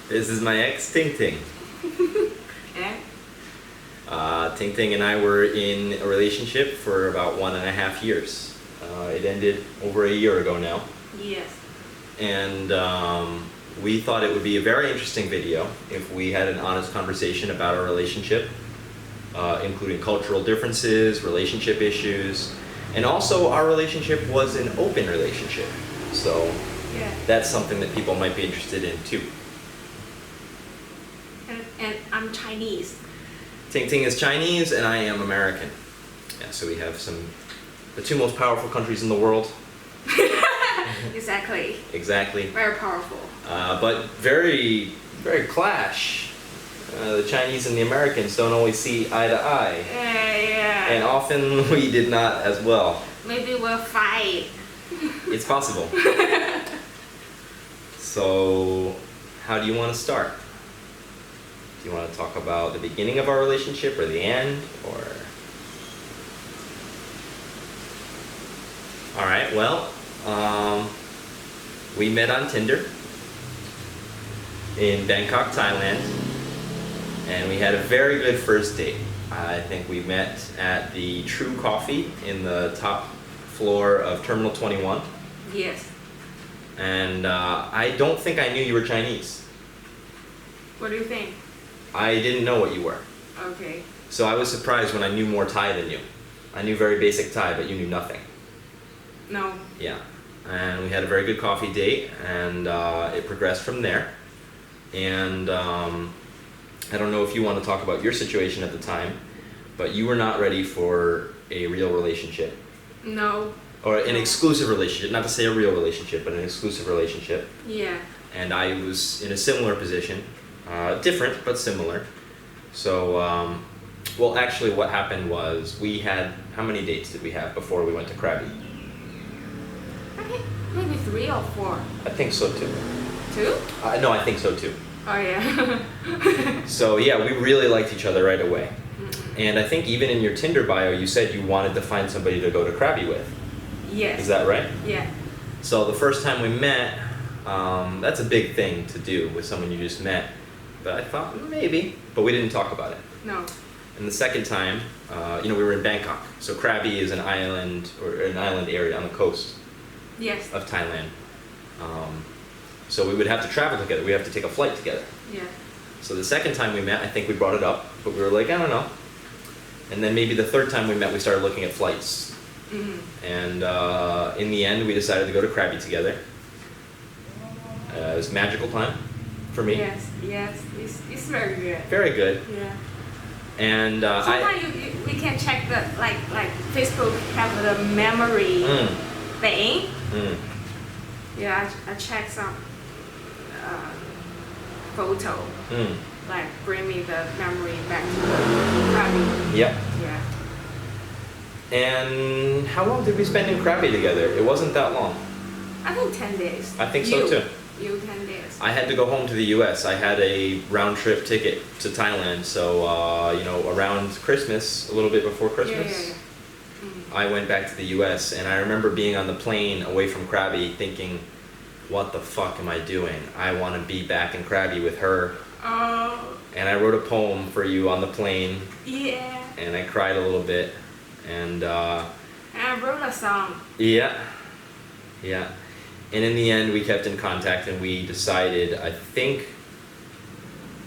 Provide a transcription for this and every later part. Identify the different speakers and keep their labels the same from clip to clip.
Speaker 1: This is my ex, Ting Ting.
Speaker 2: And
Speaker 1: Ting Ting and I were in a relationship for about 1.5 years. It ended over a year ago now.
Speaker 2: yes.
Speaker 1: And we thought it would be a very interesting video if we had an honest conversation about our relationship, including cultural differences, relationship issues, and also our relationship was an open relationship. So
Speaker 2: Yeah.
Speaker 1: that's something that people might be interested in too.
Speaker 2: And I'm Chinese.
Speaker 1: Ting Ting is Chinese and I am American. Yeah, so we have the two most powerful countries in the world.
Speaker 2: Exactly.
Speaker 1: Exactly.
Speaker 2: Very powerful.
Speaker 1: But very, very clash. The Chinese and the Americans don't always see eye to eye.
Speaker 2: Yeah.
Speaker 1: And often we did not as well.
Speaker 2: Maybe we'll fight.
Speaker 1: It's possible. So, how do you want to start? Do you want to talk about the beginning of our relationship or the end? Or... Alright, well, we met on Tinder in Bangkok, Thailand, and we had a very good first date. I think we met at the True Coffee in the top floor of Terminal 21,
Speaker 2: Yes.
Speaker 1: and I don't think I knew you were Chinese.
Speaker 2: What do you think?
Speaker 1: I didn't know what you were,
Speaker 2: Okay.
Speaker 1: so I was surprised when I knew more Thai than you. I knew very basic Thai, but you knew nothing.
Speaker 2: No.
Speaker 1: Yeah, and we had a very good coffee date, and it progressed from there. And I don't know if you want to talk about your situation at the time, but you were not ready for a real relationship,
Speaker 2: No.
Speaker 1: or an exclusive relationship, not to say a real relationship, but an exclusive relationship.
Speaker 2: Yeah.
Speaker 1: And I was in a similar position, different, but similar. So, well, actually what happened was we had, how many dates did we have before we went to Krabi?
Speaker 2: I think maybe 3 or 4.
Speaker 1: I think so too.
Speaker 2: 2?
Speaker 1: No, I think so too.
Speaker 2: Oh yeah.
Speaker 1: So yeah, we really liked each other right away. And I think even in your Tinder bio, you said you wanted to find somebody to go to Krabi with.
Speaker 2: Yes.
Speaker 1: Is that right?
Speaker 2: Yeah.
Speaker 1: So the first time we met, that's a big thing to do with someone you just met. But I thought maybe, but we didn't talk about it.
Speaker 2: No.
Speaker 1: And the second time, we were in Bangkok. So Krabi is an island, or an island area on the coast
Speaker 2: Yes.
Speaker 1: of Thailand. So we would have to travel together. We have to take a flight together.
Speaker 2: Yeah.
Speaker 1: So the second time we met, I think we brought it up, but we were like, I don't know. And then maybe the third time we met, we started looking at flights.
Speaker 2: Mhm.
Speaker 1: And in the end, we decided to go to Krabi together. It was a magical time for me.
Speaker 2: Yes. Yes. It's very good.
Speaker 1: Very good.
Speaker 2: Yeah.
Speaker 1: And
Speaker 2: Sometimes we can check the like Facebook have the memory
Speaker 1: Mm,
Speaker 2: thing.
Speaker 1: mm.
Speaker 2: Yeah, I check some photo,
Speaker 1: Mm.
Speaker 2: like bring me the memory back to the Krabi.
Speaker 1: Yep.
Speaker 2: Yeah.
Speaker 1: And how long did we spend in Krabi together? It wasn't that long.
Speaker 2: I think 10 days.
Speaker 1: I think so
Speaker 2: You-
Speaker 1: too.
Speaker 2: You 10 days.
Speaker 1: I had to go home to the U.S. I had a round trip ticket to Thailand, so around Christmas, a little bit before Christmas,
Speaker 2: Yeah.
Speaker 1: I went back to the U.S. and I remember being on the plane away from Krabi, thinking, "What the fuck am I doing? I want to be back in Krabi with her."
Speaker 2: Oh,
Speaker 1: And I wrote a poem for you on the plane,
Speaker 2: yeah.
Speaker 1: and I cried a little bit, and
Speaker 2: And I wrote a song.
Speaker 1: yeah. And in the end, we kept in contact, and we decided, I think,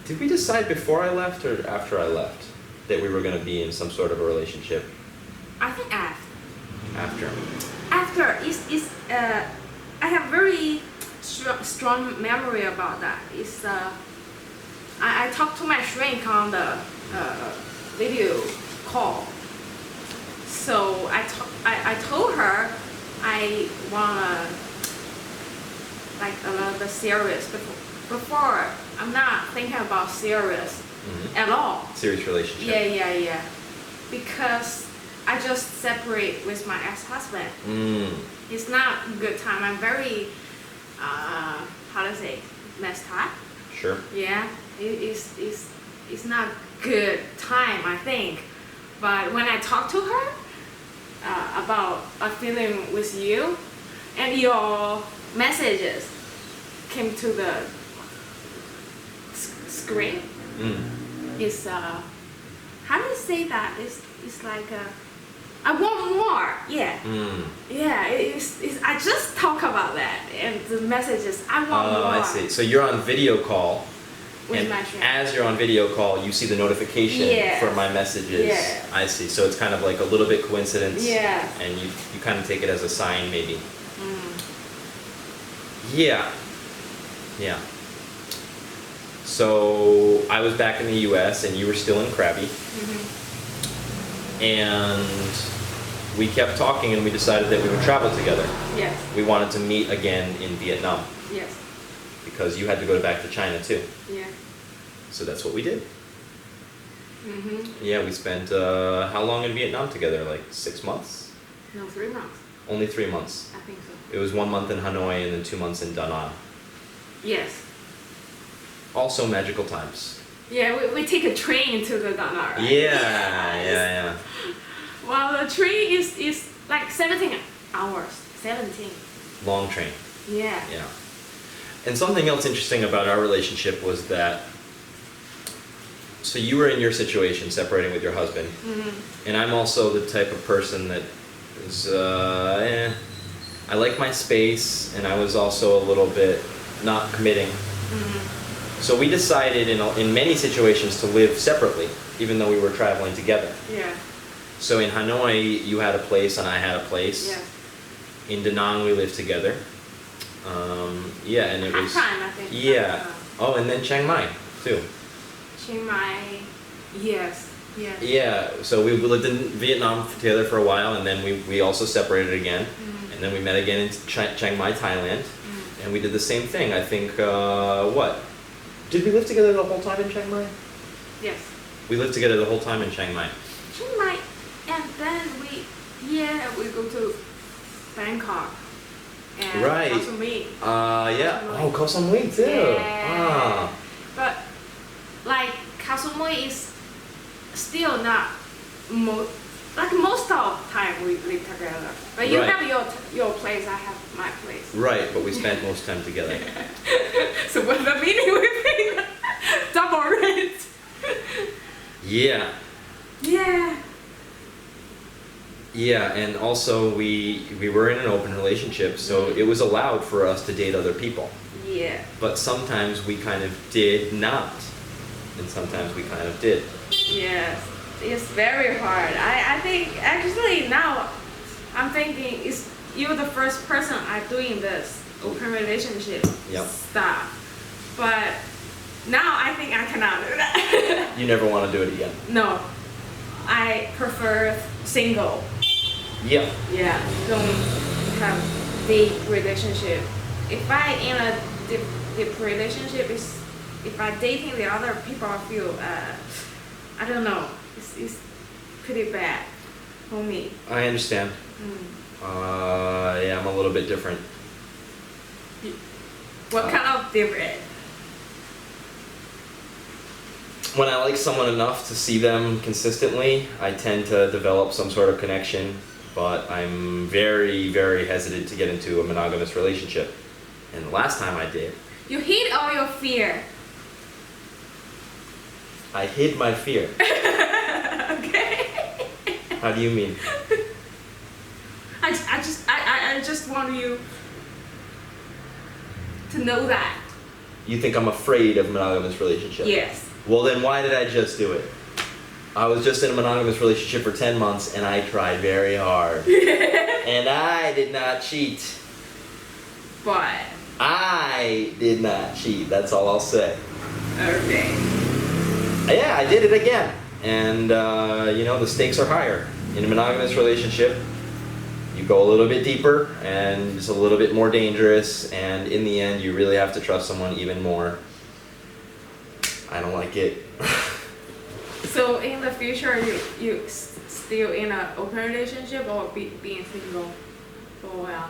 Speaker 1: did we decide before I left or after I left that we were going to be in some sort of a relationship?
Speaker 2: I think after.
Speaker 1: After.
Speaker 2: After is I have very strong memory about that. It's I talked to my shrink on the video call. So I told her I wanna like a little bit serious before I'm not thinking about serious at all.
Speaker 1: Serious relationship.
Speaker 2: Yeah. Because I just separate with my ex-husband.
Speaker 1: Mm.
Speaker 2: It's not a good time. I'm very, how to say, messed up.
Speaker 1: Sure.
Speaker 2: Yeah, it's not good time, I think. But when I talk to her about a feeling with you, and your messages came to the screen. It's how do you say that? It's like I want more. Yeah. Yeah. It's I just talk about that, and the message is I want more.
Speaker 1: Oh, I see. So you're on video call,
Speaker 2: With
Speaker 1: and
Speaker 2: my friend.
Speaker 1: as you're on video call, you see the notification
Speaker 2: Yeah.
Speaker 1: for my messages.
Speaker 2: Yeah.
Speaker 1: I see. So it's kind of like a little bit coincidence.
Speaker 2: Yeah.
Speaker 1: And you kind of take it as a sign, maybe. Yeah. Yeah. So I was back in the U.S. and you were still in Krabi. And we kept talking and we decided that we would travel together.
Speaker 2: Yes.
Speaker 1: We wanted to meet again in Vietnam
Speaker 2: Yes.
Speaker 1: because you had to go back to China too.
Speaker 2: Yeah.
Speaker 1: So that's what we did. Yeah, we spent how long in Vietnam together? Like 6 months?
Speaker 2: No, 3 months.
Speaker 1: Only 3 months.
Speaker 2: I think so.
Speaker 1: It was 1 month in Hanoi and then 2 months in Da Nang.
Speaker 2: Yes.
Speaker 1: Also magical times.
Speaker 2: Yeah, we take a train to the Da Nang, right?
Speaker 1: Yeah.
Speaker 2: Well, the train is like 17 hours. 17.
Speaker 1: Long train.
Speaker 2: Yeah.
Speaker 1: Yeah. And something else interesting about our relationship was that, so you were in your situation, separating with your husband, and I'm also the type of person that is, I like my space, and I was also a little bit not committing. So we decided in many situations to live separately, even though we were traveling together.
Speaker 2: Yeah.
Speaker 1: So in Hanoi, you had a place and I had a place.
Speaker 2: Yeah.
Speaker 1: In Da Nang, we lived together. Yeah, and it was.
Speaker 2: Half-time, I think.
Speaker 1: Yeah. Oh, and then Chiang Mai too.
Speaker 2: Chiang Mai. Yes. Yes.
Speaker 1: Yeah. So we lived in Vietnam together for a while, and then we also separated again, and then we met again in Chiang Mai, Thailand, and we did the same thing. I think what? Did we live together the whole time in Chiang Mai?
Speaker 2: Yes.
Speaker 1: We lived together the whole time in Chiang Mai.
Speaker 2: Chiang Mai, and then we go to Bangkok. And
Speaker 1: Right.
Speaker 2: Koh Samui.
Speaker 1: Yeah. Oh, Koh Samui too.
Speaker 2: Yeah. But like Koh Samui is still not most of the time we live together. But you
Speaker 1: Right.
Speaker 2: have your place, I have my place.
Speaker 1: Right, but we spent most time together.
Speaker 2: So when the meeting we pay double rent.
Speaker 1: Yeah.
Speaker 2: Yeah.
Speaker 1: Yeah, and also we were in an open relationship, so it was allowed for us to date other people.
Speaker 2: Yeah.
Speaker 1: But sometimes we kind of did not, and sometimes we kind of did.
Speaker 2: Yes. It's very hard. I think actually now I'm thinking you're the first person I'm doing this open relationship
Speaker 1: Yep.
Speaker 2: stuff. But now I think I cannot do that.
Speaker 1: You never want to do it again.
Speaker 2: No. I prefer single.
Speaker 1: Yeah.
Speaker 2: Yeah. Don't have deep relationship. If I in a deep relationship if I dating the other people I feel I don't know. It's pretty bad for me.
Speaker 1: I understand. Yeah, I'm a little bit different.
Speaker 2: What kind of different?
Speaker 1: When I like someone enough to see them consistently, I tend to develop some sort of connection, but I'm very, very hesitant to get into a monogamous relationship. And the last time I did,
Speaker 2: You hid all your fear.
Speaker 1: I hid my fear.
Speaker 2: Okay.
Speaker 1: How do you mean?
Speaker 2: I just want you to know that.
Speaker 1: You think I'm afraid of a monogamous relationship?
Speaker 2: Yes.
Speaker 1: Well, then why did I just do it? I was just in a monogamous relationship for 10 months and I tried very hard. And I did not cheat.
Speaker 2: But
Speaker 1: I did not cheat. That's all I'll say.
Speaker 2: okay.
Speaker 1: Yeah, I did it again. And, the stakes are higher. In a monogamous relationship, you go a little bit deeper and it's a little bit more dangerous. And in the end, you really have to trust someone even more. I don't like it.
Speaker 2: So in the future, you still in an open relationship or being single for a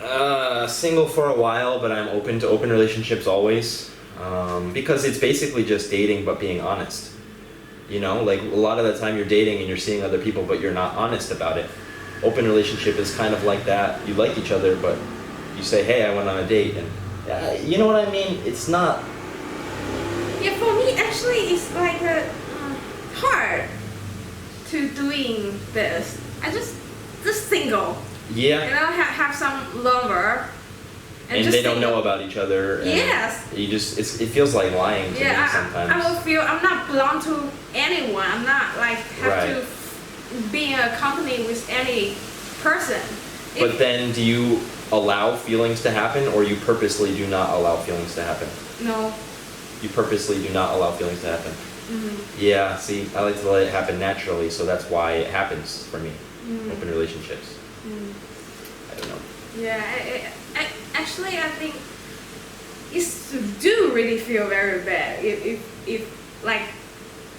Speaker 2: while?
Speaker 1: Single for a while, but I'm open to open relationships always. Because it's basically just dating, but being honest. Like a lot of the time you're dating and you're seeing other people, but you're not honest about it. Open relationship is kind of like that. You like each other, but you say, hey, I went on a date, and you know what I mean? It's not.
Speaker 2: Yeah, for me actually it's like hard to doing this. I just single.
Speaker 1: Yeah.
Speaker 2: You know, have some lover.
Speaker 1: And
Speaker 2: just
Speaker 1: they don't
Speaker 2: single.
Speaker 1: know about each other. And
Speaker 2: Yes.
Speaker 1: You just it feels like lying to me
Speaker 2: Yeah,
Speaker 1: sometimes.
Speaker 2: I will feel I'm not belong to anyone. I'm not like have to be in a company with any person.
Speaker 1: But then do you allow feelings to happen, or you purposely do not allow feelings to happen?
Speaker 2: No.
Speaker 1: You purposely do not allow feelings to happen.
Speaker 2: Mm-hmm.
Speaker 1: Yeah, see, I like to let it happen naturally, so that's why it happens for me.
Speaker 2: Mm.
Speaker 1: Open relationships. I don't know.
Speaker 2: Yeah, actually, I think it do really feel very bad if like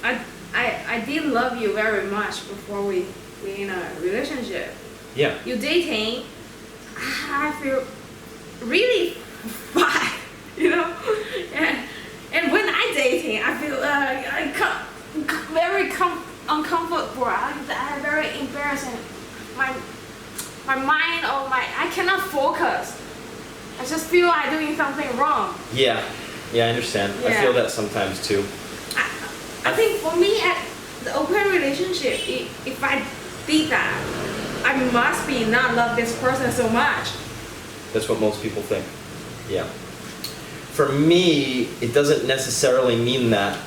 Speaker 2: I did love you very much before we in a relationship.
Speaker 1: Yeah.
Speaker 2: You dating, I feel really bad, you know, and when I dating, I feel very uncomfortable. I very embarrassing. My mind or I cannot focus. I just feel I'm doing something wrong.
Speaker 1: Yeah. Yeah, I understand. I
Speaker 2: Yeah.
Speaker 1: feel that sometimes too.
Speaker 2: I think for me at the open relationship, if I did that, I must be not love this person so much.
Speaker 1: That's what most people think. Yeah. For me, it doesn't necessarily mean that,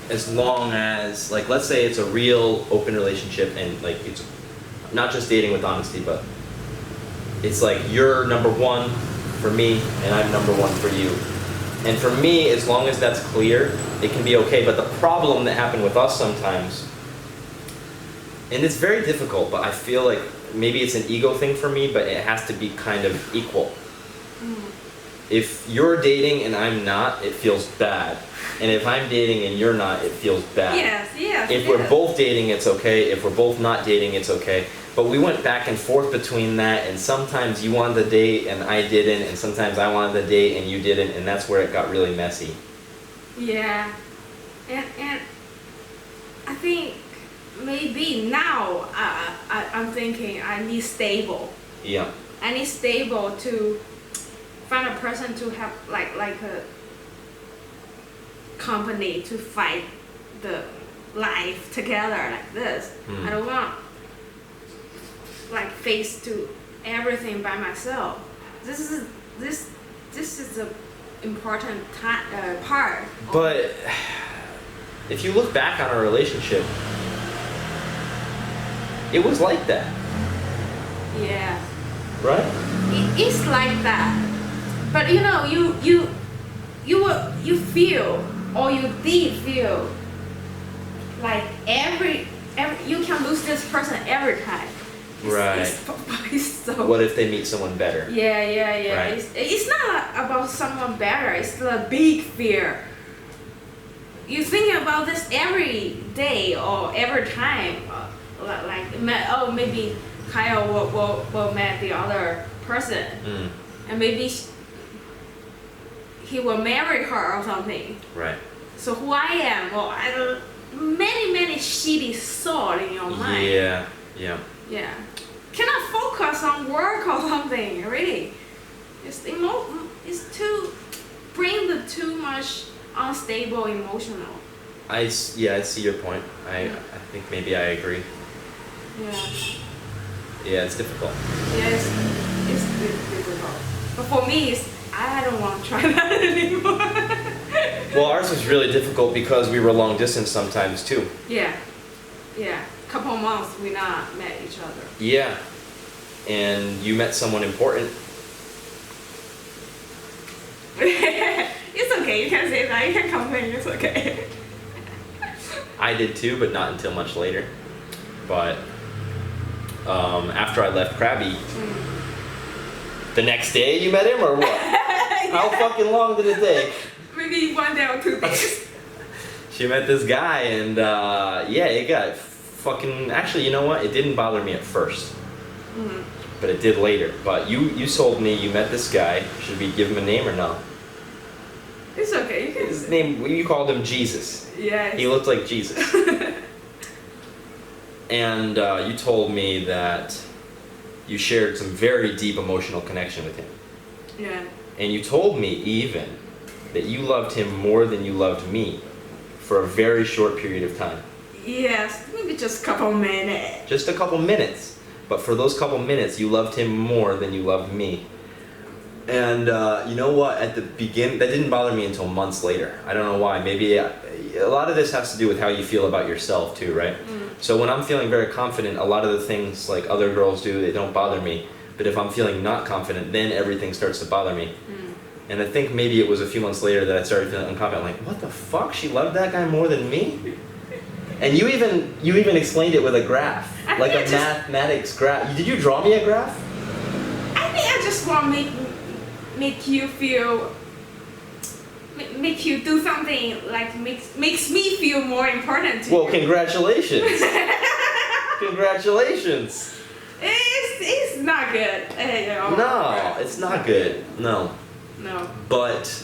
Speaker 1: as long as, like, let's say it's a real open relationship and like it's not just dating with honesty, but it's like you're number one for me and I'm number one for you. And for me, as long as that's clear, it can be okay. But the problem that happened with us sometimes, and it's very difficult, but I feel like maybe it's an ego thing for me, but it has to be kind of equal. If you're dating and I'm not, it feels bad. And if I'm dating and you're not, it feels bad.
Speaker 2: Yes.
Speaker 1: If we're both dating, it's okay. If we're both not dating, it's okay. But we went back and forth between that, and sometimes you wanted to date and I didn't, and sometimes I wanted to date and you didn't, and that's where it got really messy.
Speaker 2: Yeah, and I think maybe now I'm thinking I need stable.
Speaker 1: Yeah.
Speaker 2: I need stable to find a person to have like a company to fight the life together like this. I don't want like face to everything by myself. This is the important part.
Speaker 1: But if you look back on our relationship, it was like that,
Speaker 2: Yeah,
Speaker 1: right?
Speaker 2: it is like that. But you know, you feel or you did feel like every you can lose this person every time.
Speaker 1: Right.
Speaker 2: It's so.
Speaker 1: What if they meet someone better?
Speaker 2: Yeah.
Speaker 1: Right.
Speaker 2: It's not about someone better. It's the big fear. You think about this every day or every time. Maybe Kyle will meet the other person, and maybe he will marry her or something.
Speaker 1: Right.
Speaker 2: So who I am? Well, I don't. Many shitty thoughts in your mind.
Speaker 1: Yeah.
Speaker 2: Yeah. Cannot focus on work or something, really. It's too bring the too much unstable emotional.
Speaker 1: I see your point. I think maybe I agree.
Speaker 2: Yeah.
Speaker 1: Yeah, it's difficult.
Speaker 2: Yes, it's difficult. But for me, I don't want to try that anymore.
Speaker 1: Well, ours was really difficult because we were long distance sometimes too.
Speaker 2: Yeah. Couple months we not met each other.
Speaker 1: Yeah. And you met someone important.
Speaker 2: It's okay. You can say that. You can complain. It's okay.
Speaker 1: I did too, but not until much later. But after I left Krabby, the next day you met him or what? How fucking long did it take?
Speaker 2: Maybe 1 day or 2 days.
Speaker 1: She met this guy and it got fucking. Actually, you know what? It didn't bother me at first, but it did later. But you sold me. You met this guy. Should we give him a name or no?
Speaker 2: It's okay. You can.
Speaker 1: His name. You called him Jesus.
Speaker 2: Yeah.
Speaker 1: He looked like Jesus. And you told me that you shared some very deep emotional connection with him.
Speaker 2: Yeah.
Speaker 1: And you told me even that you loved him more than you loved me for a very short period of time.
Speaker 2: Yes, maybe just a couple minutes.
Speaker 1: Just a couple minutes. But for those couple minutes, you loved him more than you loved me. And you know what? At the beginning, that didn't bother me until months later. I don't know why. Maybe a lot of this has to do with how you feel about yourself too, right? So when I'm feeling very confident, a lot of the things like other girls do, they don't bother me. But if I'm feeling not confident, then everything starts to bother me. And I think maybe it was a few months later that I started feeling unconfident. I'm like, what the fuck? She loved that guy more than me? And you even explained it with a graph, like a mathematics graph. Did you draw me a graph?
Speaker 2: I think I just want to make you feel, make you do something like makes me feel more important to you.
Speaker 1: Well, congratulations. Congratulations.
Speaker 2: It's not good.
Speaker 1: No, it's not good. No.
Speaker 2: No.
Speaker 1: But,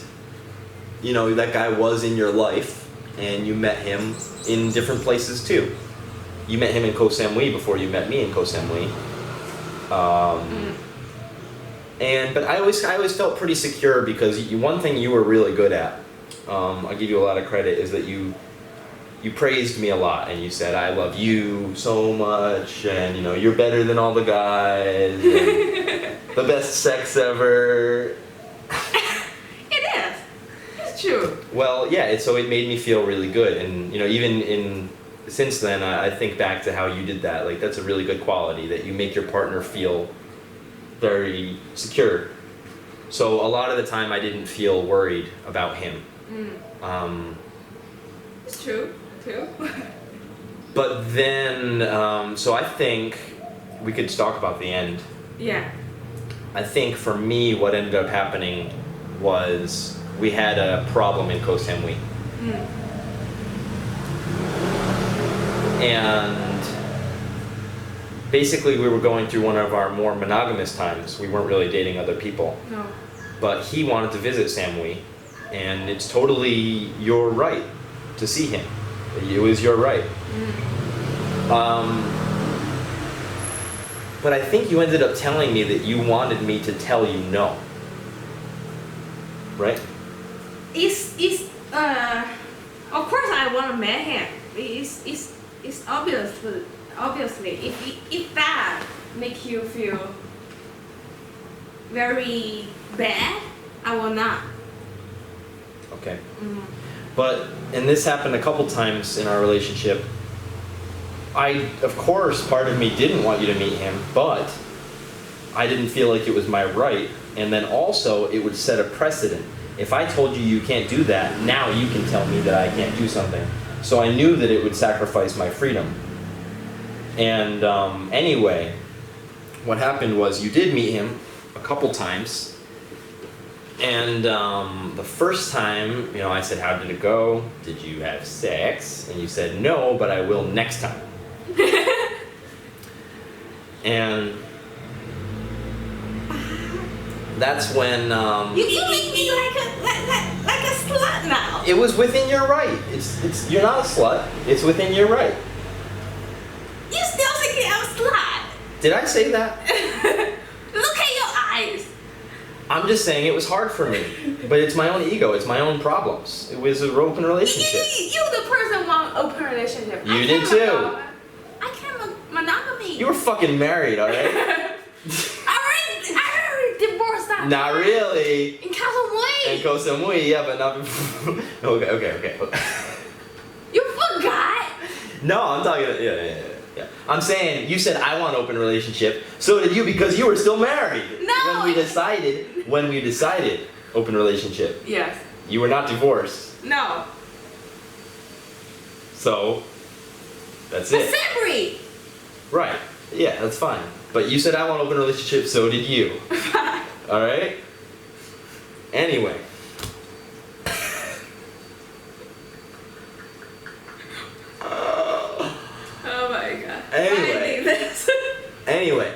Speaker 1: you know, that guy was in your life, and you met him in different places too. You met him in Koh Samui before you met me in Koh Samui. But I always felt pretty secure because one thing you were really good at, I'll give you a lot of credit, is that you praised me a lot, and you said, I love you so much, and you know, you're better than all the guys, and the best sex ever.
Speaker 2: It is. It's true.
Speaker 1: Well, yeah, so it made me feel really good, and you know, even since then, I think back to how you did that. Like, that's a really good quality, that you make your partner feel very secure. So a lot of the time, I didn't feel worried about him.
Speaker 2: It's true too.
Speaker 1: But then, so I think we could talk about the end.
Speaker 2: Yeah.
Speaker 1: I think for me, what ended up happening was we had a problem in Koh Samui. And basically we were going through one of our more monogamous times. We weren't really dating other people.
Speaker 2: No.
Speaker 1: But he wanted to visit Samui, and it's totally your right to see him. It was your right. But I think you ended up telling me that you wanted me to tell you no. Right?
Speaker 2: Of course I want to meet him. It's obviously if that make you feel very bad, I will not.
Speaker 1: Okay. But, and this happened a couple times in our relationship, of course, part of me didn't want you to meet him, but I didn't feel like it was my right. And then also, it would set a precedent. If I told you you can't do that, now you can tell me that I can't do something. So I knew that it would sacrifice my freedom. And anyway, what happened was you did meet him a couple times. And the first time, you know, I said, how did it go? Did you have sex? And you said, no, but I will next time. And that's when
Speaker 2: you make me like a slut now.
Speaker 1: it was within your right. It's you're not a slut. It's within your right.
Speaker 2: You still think I'm a slut?
Speaker 1: Did I say that?
Speaker 2: Look at your eyes.
Speaker 1: I'm just saying it was hard for me, but it's my own ego. It's my own problems. It was an open relationship.
Speaker 2: You the person want open relationship.
Speaker 1: You did too.
Speaker 2: I can't monogamy.
Speaker 1: You were fucking married, all right?
Speaker 2: I already divorced that.
Speaker 1: Not
Speaker 2: man.
Speaker 1: really.
Speaker 2: In Koh Samui.
Speaker 1: And Koh Samui, yeah, but not before. Okay.
Speaker 2: You forgot.
Speaker 1: No, I'm talking. Yeah. I'm saying you said I want an open relationship. So did you, because you were still married.
Speaker 2: No.
Speaker 1: When we decided open relationship.
Speaker 2: Yes.
Speaker 1: You were not divorced.
Speaker 2: No.
Speaker 1: So that's it.
Speaker 2: Separate.
Speaker 1: Right. Yeah, that's fine. But you said I want an open relationship. So did you. All right. Anyway.
Speaker 2: Oh my god.
Speaker 1: Anyway.
Speaker 2: I need this.
Speaker 1: Anyway,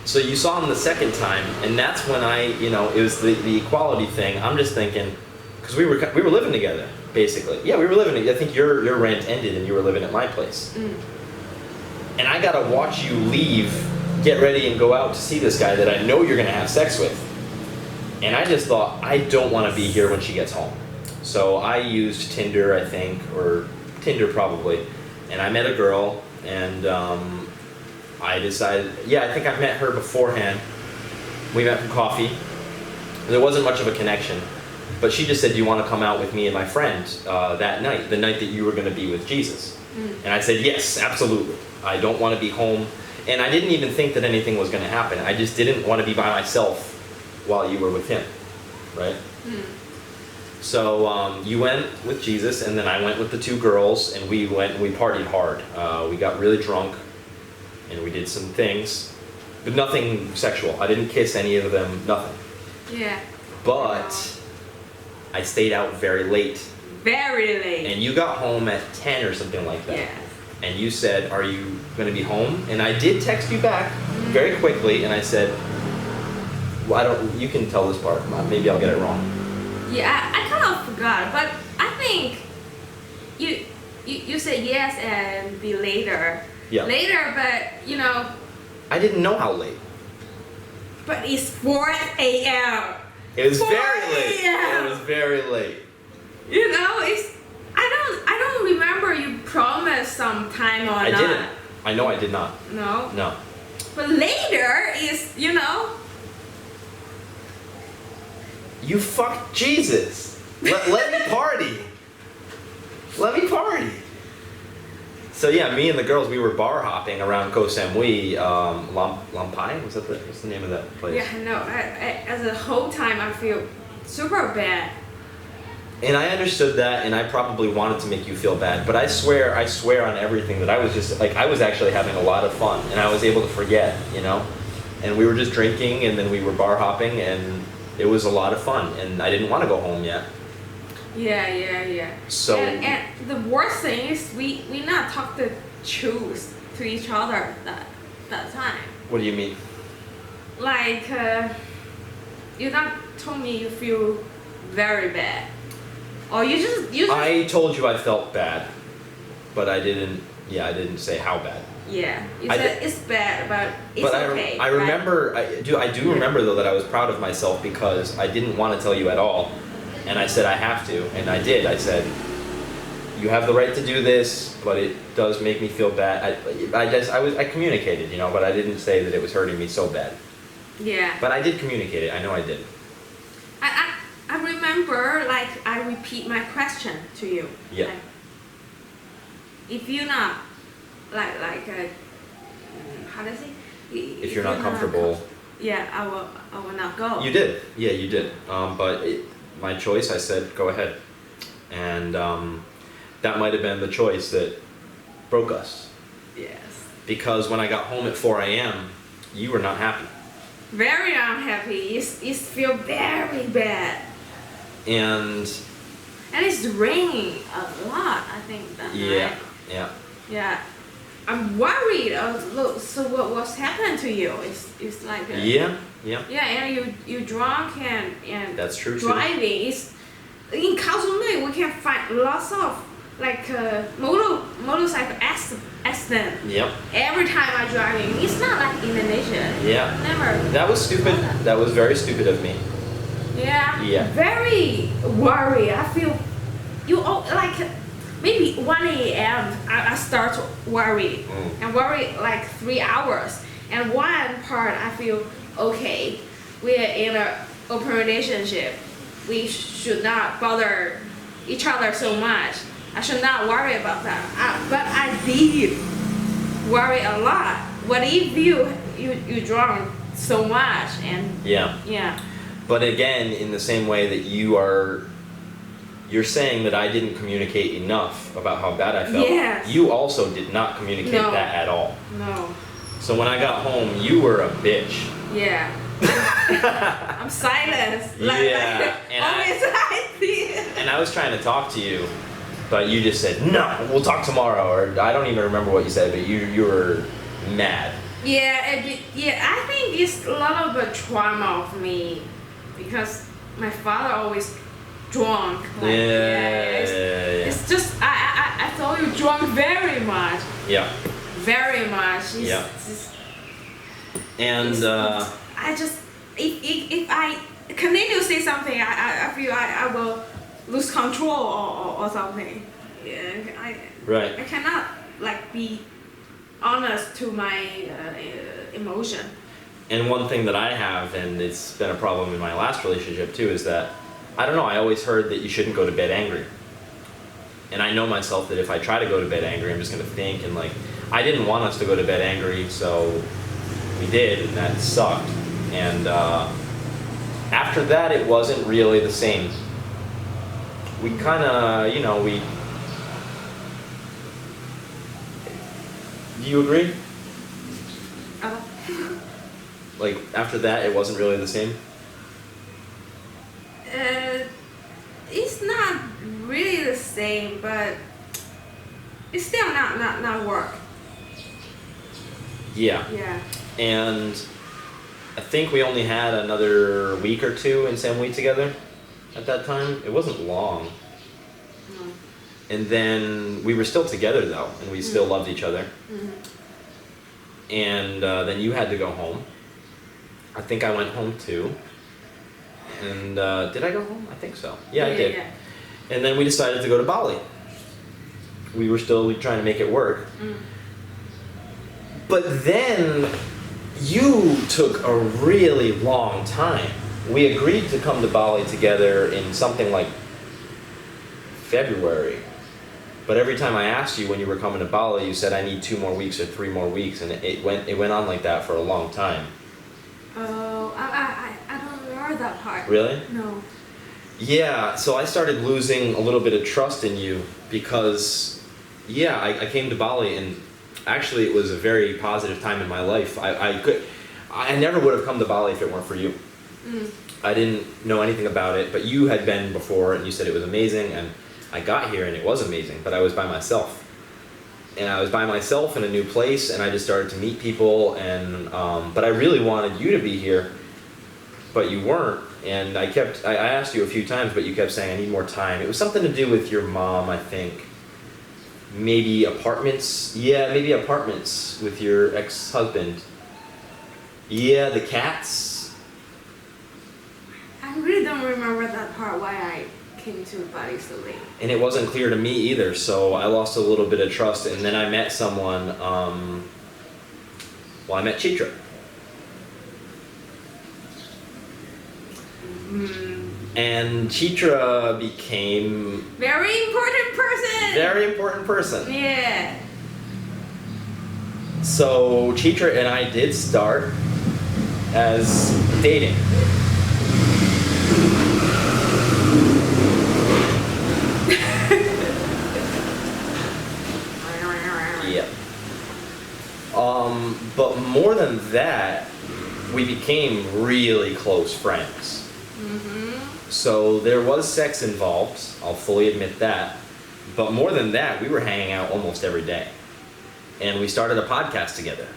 Speaker 1: so you saw him the second time, and that's when it was the equality thing. I'm just thinking, because we were living together, basically. Yeah, we were living together. I think your rent ended, and you were living at my place. And I gotta watch you leave, get ready, and go out to see this guy that I know you're gonna have sex with. And I just thought, I don't want to be here when she gets home. So I used Tinder, I think, or Tinder probably, and I met a girl, and I decided, I think I met her beforehand. We met for coffee. There wasn't much of a connection, but she just said, do you want to come out with me and my friend that night, the night that you were going to be with Jesus? And I said, yes, absolutely. I don't want to be home. And I didn't even think that anything was going to happen. I just didn't want to be by myself while you were with him, right? So you went with Jesus, and then I went with the two girls, and we partied hard. We got really drunk, and we did some things, but nothing sexual. I didn't kiss any of them, nothing.
Speaker 2: Yeah.
Speaker 1: But I stayed out very late.
Speaker 2: Very late.
Speaker 1: And you got home at 10 or something like that.
Speaker 2: Yeah.
Speaker 1: And you said, are you going to be home? And I did text you back very quickly, and I said, well, you can tell this part. Maybe I'll get it wrong.
Speaker 2: Yeah, I kind of forgot, but I think you said yes and be later.
Speaker 1: Yeah.
Speaker 2: Later, but you know.
Speaker 1: I didn't know how late.
Speaker 2: But it's 4 a.m.
Speaker 1: It was
Speaker 2: 4
Speaker 1: very late.
Speaker 2: a.m.
Speaker 1: It was very late.
Speaker 2: You know, I don't remember you promised some time or
Speaker 1: I
Speaker 2: not.
Speaker 1: didn't. I know I did not.
Speaker 2: No.
Speaker 1: No.
Speaker 2: But later is, you know.
Speaker 1: You fucked Jesus. Let me party. Let me party. So yeah, me and the girls, we were bar hopping around Koh Samui, Lampai. What's the name of that place?
Speaker 2: Yeah, no. As the whole time, I feel super bad.
Speaker 1: And I understood that, and I probably wanted to make you feel bad, but I swear on everything that I was just like, I was actually having a lot of fun, and I was able to forget, you know. And we were just drinking, and then we were bar hopping, and it was a lot of fun, and I didn't want to go home yet.
Speaker 2: Yeah.
Speaker 1: So
Speaker 2: and the worst thing is we not talk the truth to each other that time.
Speaker 1: what do you mean?
Speaker 2: Like you not told me you feel very bad, or you just.
Speaker 1: I told you I felt bad, but I didn't. Yeah, I didn't say how bad.
Speaker 2: Yeah, you
Speaker 1: I
Speaker 2: said
Speaker 1: did-
Speaker 2: it's bad, but it's
Speaker 1: But
Speaker 2: okay.
Speaker 1: I
Speaker 2: right?
Speaker 1: remember. I do remember though that I was proud of myself because I didn't want to tell you at all, and I said I have to, and I did. I said, you have the right to do this, but it does make me feel bad. I communicated, you know, but I didn't say that it was hurting me so bad.
Speaker 2: Yeah.
Speaker 1: But I did communicate it. I know I did.
Speaker 2: I remember, like, I repeat my question to you.
Speaker 1: Yeah.
Speaker 2: Like, if you're not, how does it?
Speaker 1: If you're not comfortable.
Speaker 2: Yeah, I will not go.
Speaker 1: You did. Yeah, you did. But my choice, I said, go ahead. And that might have been the choice that broke us.
Speaker 2: Yes.
Speaker 1: Because when I got home at 4 a.m., you were not happy.
Speaker 2: Very unhappy. It feel very bad.
Speaker 1: And
Speaker 2: it's raining a lot, I think, that
Speaker 1: yeah,
Speaker 2: night.
Speaker 1: yeah.
Speaker 2: Yeah. I'm worried. Look, so what's happened to you? It's like a,
Speaker 1: Yeah.
Speaker 2: Yeah, and you drunk and
Speaker 1: That's true too.
Speaker 2: driving. It's in Khao Sung Noi we can find lots of like motorcycle accident.
Speaker 1: Yep.
Speaker 2: Every time I driving, it's not like Indonesia.
Speaker 1: Yeah.
Speaker 2: Never.
Speaker 1: That was stupid. That was very stupid of me.
Speaker 2: Yeah.
Speaker 1: Yeah.
Speaker 2: Very worried. I feel you like maybe 1 a.m. I start to worry and worry like 3 hours. And one part I feel okay. We're in an open relationship. We should not bother each other so much. I should not worry about that. But I did worry a lot. What if you drunk so much and
Speaker 1: Yeah. But again, in the same way that you're saying that I didn't communicate enough about how bad I felt.
Speaker 2: Yes.
Speaker 1: You also did not communicate
Speaker 2: No.
Speaker 1: that at all.
Speaker 2: no.
Speaker 1: So when I got home, you were a bitch.
Speaker 2: Yeah. I'm silent.
Speaker 1: Yeah, and
Speaker 2: always I did.
Speaker 1: And I was trying to talk to you, but you just said, no, we'll talk tomorrow. Or I don't even remember what you said, but you were mad.
Speaker 2: Yeah, I think it's a lot of a trauma of me because my father always drunk. Like, it's just I thought you drunk very much.
Speaker 1: Yeah.
Speaker 2: Very much.
Speaker 1: Yeah. And
Speaker 2: I just if I continue to say something, I feel I will lose control or something. Yeah, I
Speaker 1: Right.
Speaker 2: cannot like be honest to my emotion.
Speaker 1: And one thing that I have, and it's been a problem in my last relationship too, is that, I don't know, I always heard that you shouldn't go to bed angry. And I know myself that if I try to go to bed angry, I'm just gonna think, and like, I didn't want us to go to bed angry, so we did, and that sucked. And after that, it wasn't really the same. We kinda, you know, do you agree?
Speaker 2: Uh,
Speaker 1: Like, after that, it wasn't really the same?
Speaker 2: it's not really the same, but it's still not work.
Speaker 1: Yeah.
Speaker 2: Yeah.
Speaker 1: And I think we only had another week or two in Samui together at that time. It wasn't long.
Speaker 2: No.
Speaker 1: And then we were still together though, and we still loved each other.
Speaker 2: Mhm.
Speaker 1: And then you had to go home. I think I went home too. And did I go home? I think so. Yeah, I did.
Speaker 2: Yeah.
Speaker 1: And then we decided to go to Bali. We were still trying to make it work.
Speaker 2: Mm.
Speaker 1: But then you took a really long time. We agreed to come to Bali together in something like February. But every time I asked you when you were coming to Bali, you said I need 2 more weeks or 3 more weeks, and it went on like that for a long time.
Speaker 2: Oh, I don't remember that part.
Speaker 1: Really?
Speaker 2: No.
Speaker 1: Yeah, so I started losing a little bit of trust in you because, yeah, I came to Bali and actually it was a very positive time in my life. I never would have come to Bali if it weren't for you.
Speaker 2: Mm.
Speaker 1: I didn't know anything about it, but you had been before and you said it was amazing, and I got here and it was amazing, but I was by myself. And I was by myself in a new place, and I just started to meet people, and but I really wanted you to be here, but you weren't. And I asked you a few times, but you kept saying I need more time. It was something to do with your mom, I think. Maybe apartments. Yeah, maybe apartments with your ex-husband. Yeah, the cats.
Speaker 2: I really don't remember that part why I came to Bali so late.
Speaker 1: And it wasn't clear to me either, so I lost a little bit of trust. And then I met someone, I met Chitra.
Speaker 2: Mm.
Speaker 1: And Chitra became
Speaker 2: Very important person.
Speaker 1: very important person.
Speaker 2: Yeah.
Speaker 1: So Chitra and I did start as dating. Yep. But more than that, we became really close friends.
Speaker 2: Mhm.
Speaker 1: So there was sex involved, I'll fully admit that. But more than that, we were hanging out almost every day. And we started a podcast together.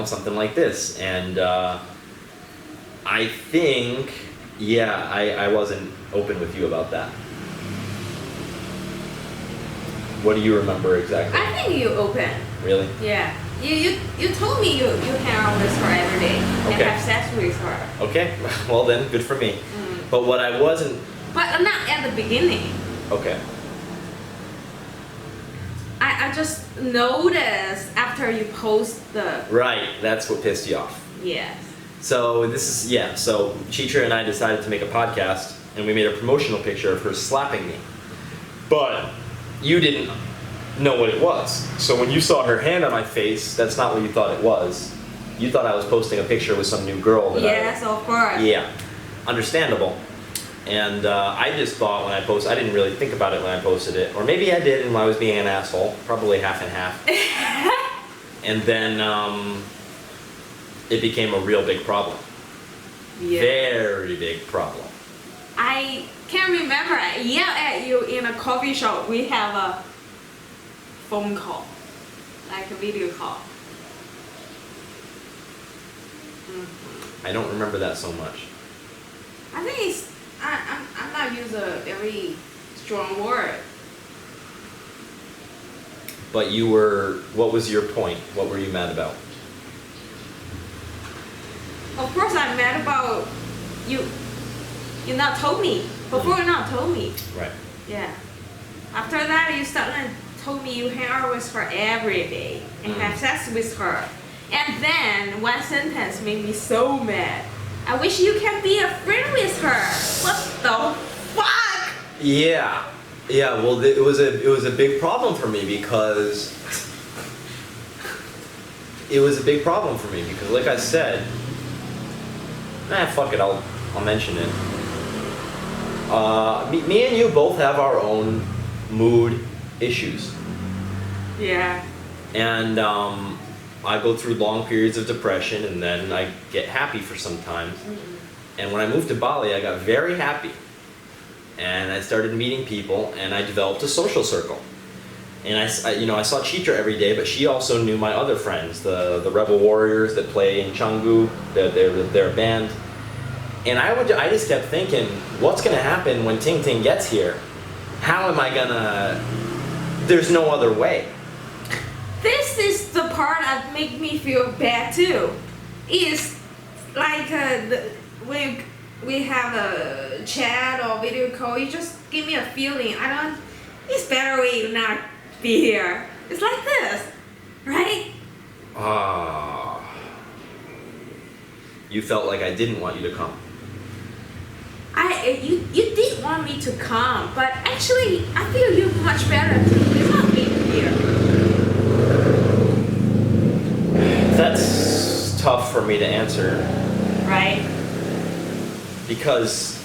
Speaker 1: Something like this. And I think, yeah, I wasn't open with you about that. What do you remember exactly?
Speaker 2: I think you open.
Speaker 1: Really?
Speaker 2: Yeah. You told me you hang out with her every day and
Speaker 1: Okay.
Speaker 2: have sex with her.
Speaker 1: Okay, well then, good for me.
Speaker 2: Mm.
Speaker 1: But what I wasn't,
Speaker 2: But not at the beginning.
Speaker 1: okay.
Speaker 2: I just noticed after you post the
Speaker 1: Right, that's what pissed you off.
Speaker 2: yes.
Speaker 1: So so Chitra and I decided to make a podcast, and we made a promotional picture of her slapping me. But you didn't know what it was. So when you saw her hand on my face, that's not what you thought it was. You thought I was posting a picture with some new girl that
Speaker 2: Yes, of course.
Speaker 1: Yeah, understandable. And I just thought when I posted, I didn't really think about it when I posted it. Or maybe I did and I was being an asshole, probably half and half. And then it became a real big problem.
Speaker 2: Yeah.
Speaker 1: Very big problem.
Speaker 2: I can remember I yelled at you in a coffee shop. We have a phone call, like a video call.
Speaker 1: I don't remember that so much.
Speaker 2: I think it's I'm not use a very strong word.
Speaker 1: But what was your point? What were you mad about?
Speaker 2: Of course I'm mad about you. You not told me before. You not told me.
Speaker 1: Right.
Speaker 2: Yeah. After that, you started told me you hang out with her every day and have sex with her. And then one sentence made me so mad. I wish you can be a friend with her. What the fuck?
Speaker 1: Yeah. Yeah. Well, it was a big problem for me because like I said, fuck it. I'll mention it. Me and you both have our own mood issues.
Speaker 2: Yeah.
Speaker 1: And I go through long periods of depression and then I get happy for some time. And when I moved to Bali, I got very happy. And I started meeting people and I developed a social circle. And I saw Chitra every day, but she also knew my other friends, the Rebel Warriors that play in Canggu, they're a band. And I just kept thinking, what's gonna happen when Ting Ting gets here? How am I gonna, there's no other way.
Speaker 2: This is the part that make me feel bad too. Is like when we have a chat or video call, you just give me a feeling. It's better we not be here. It's like this, right?
Speaker 1: You felt like I didn't want you to come.
Speaker 2: You did want me to come, but actually I feel you much better without being here.
Speaker 1: That's tough for me to answer.
Speaker 2: Right?
Speaker 1: Because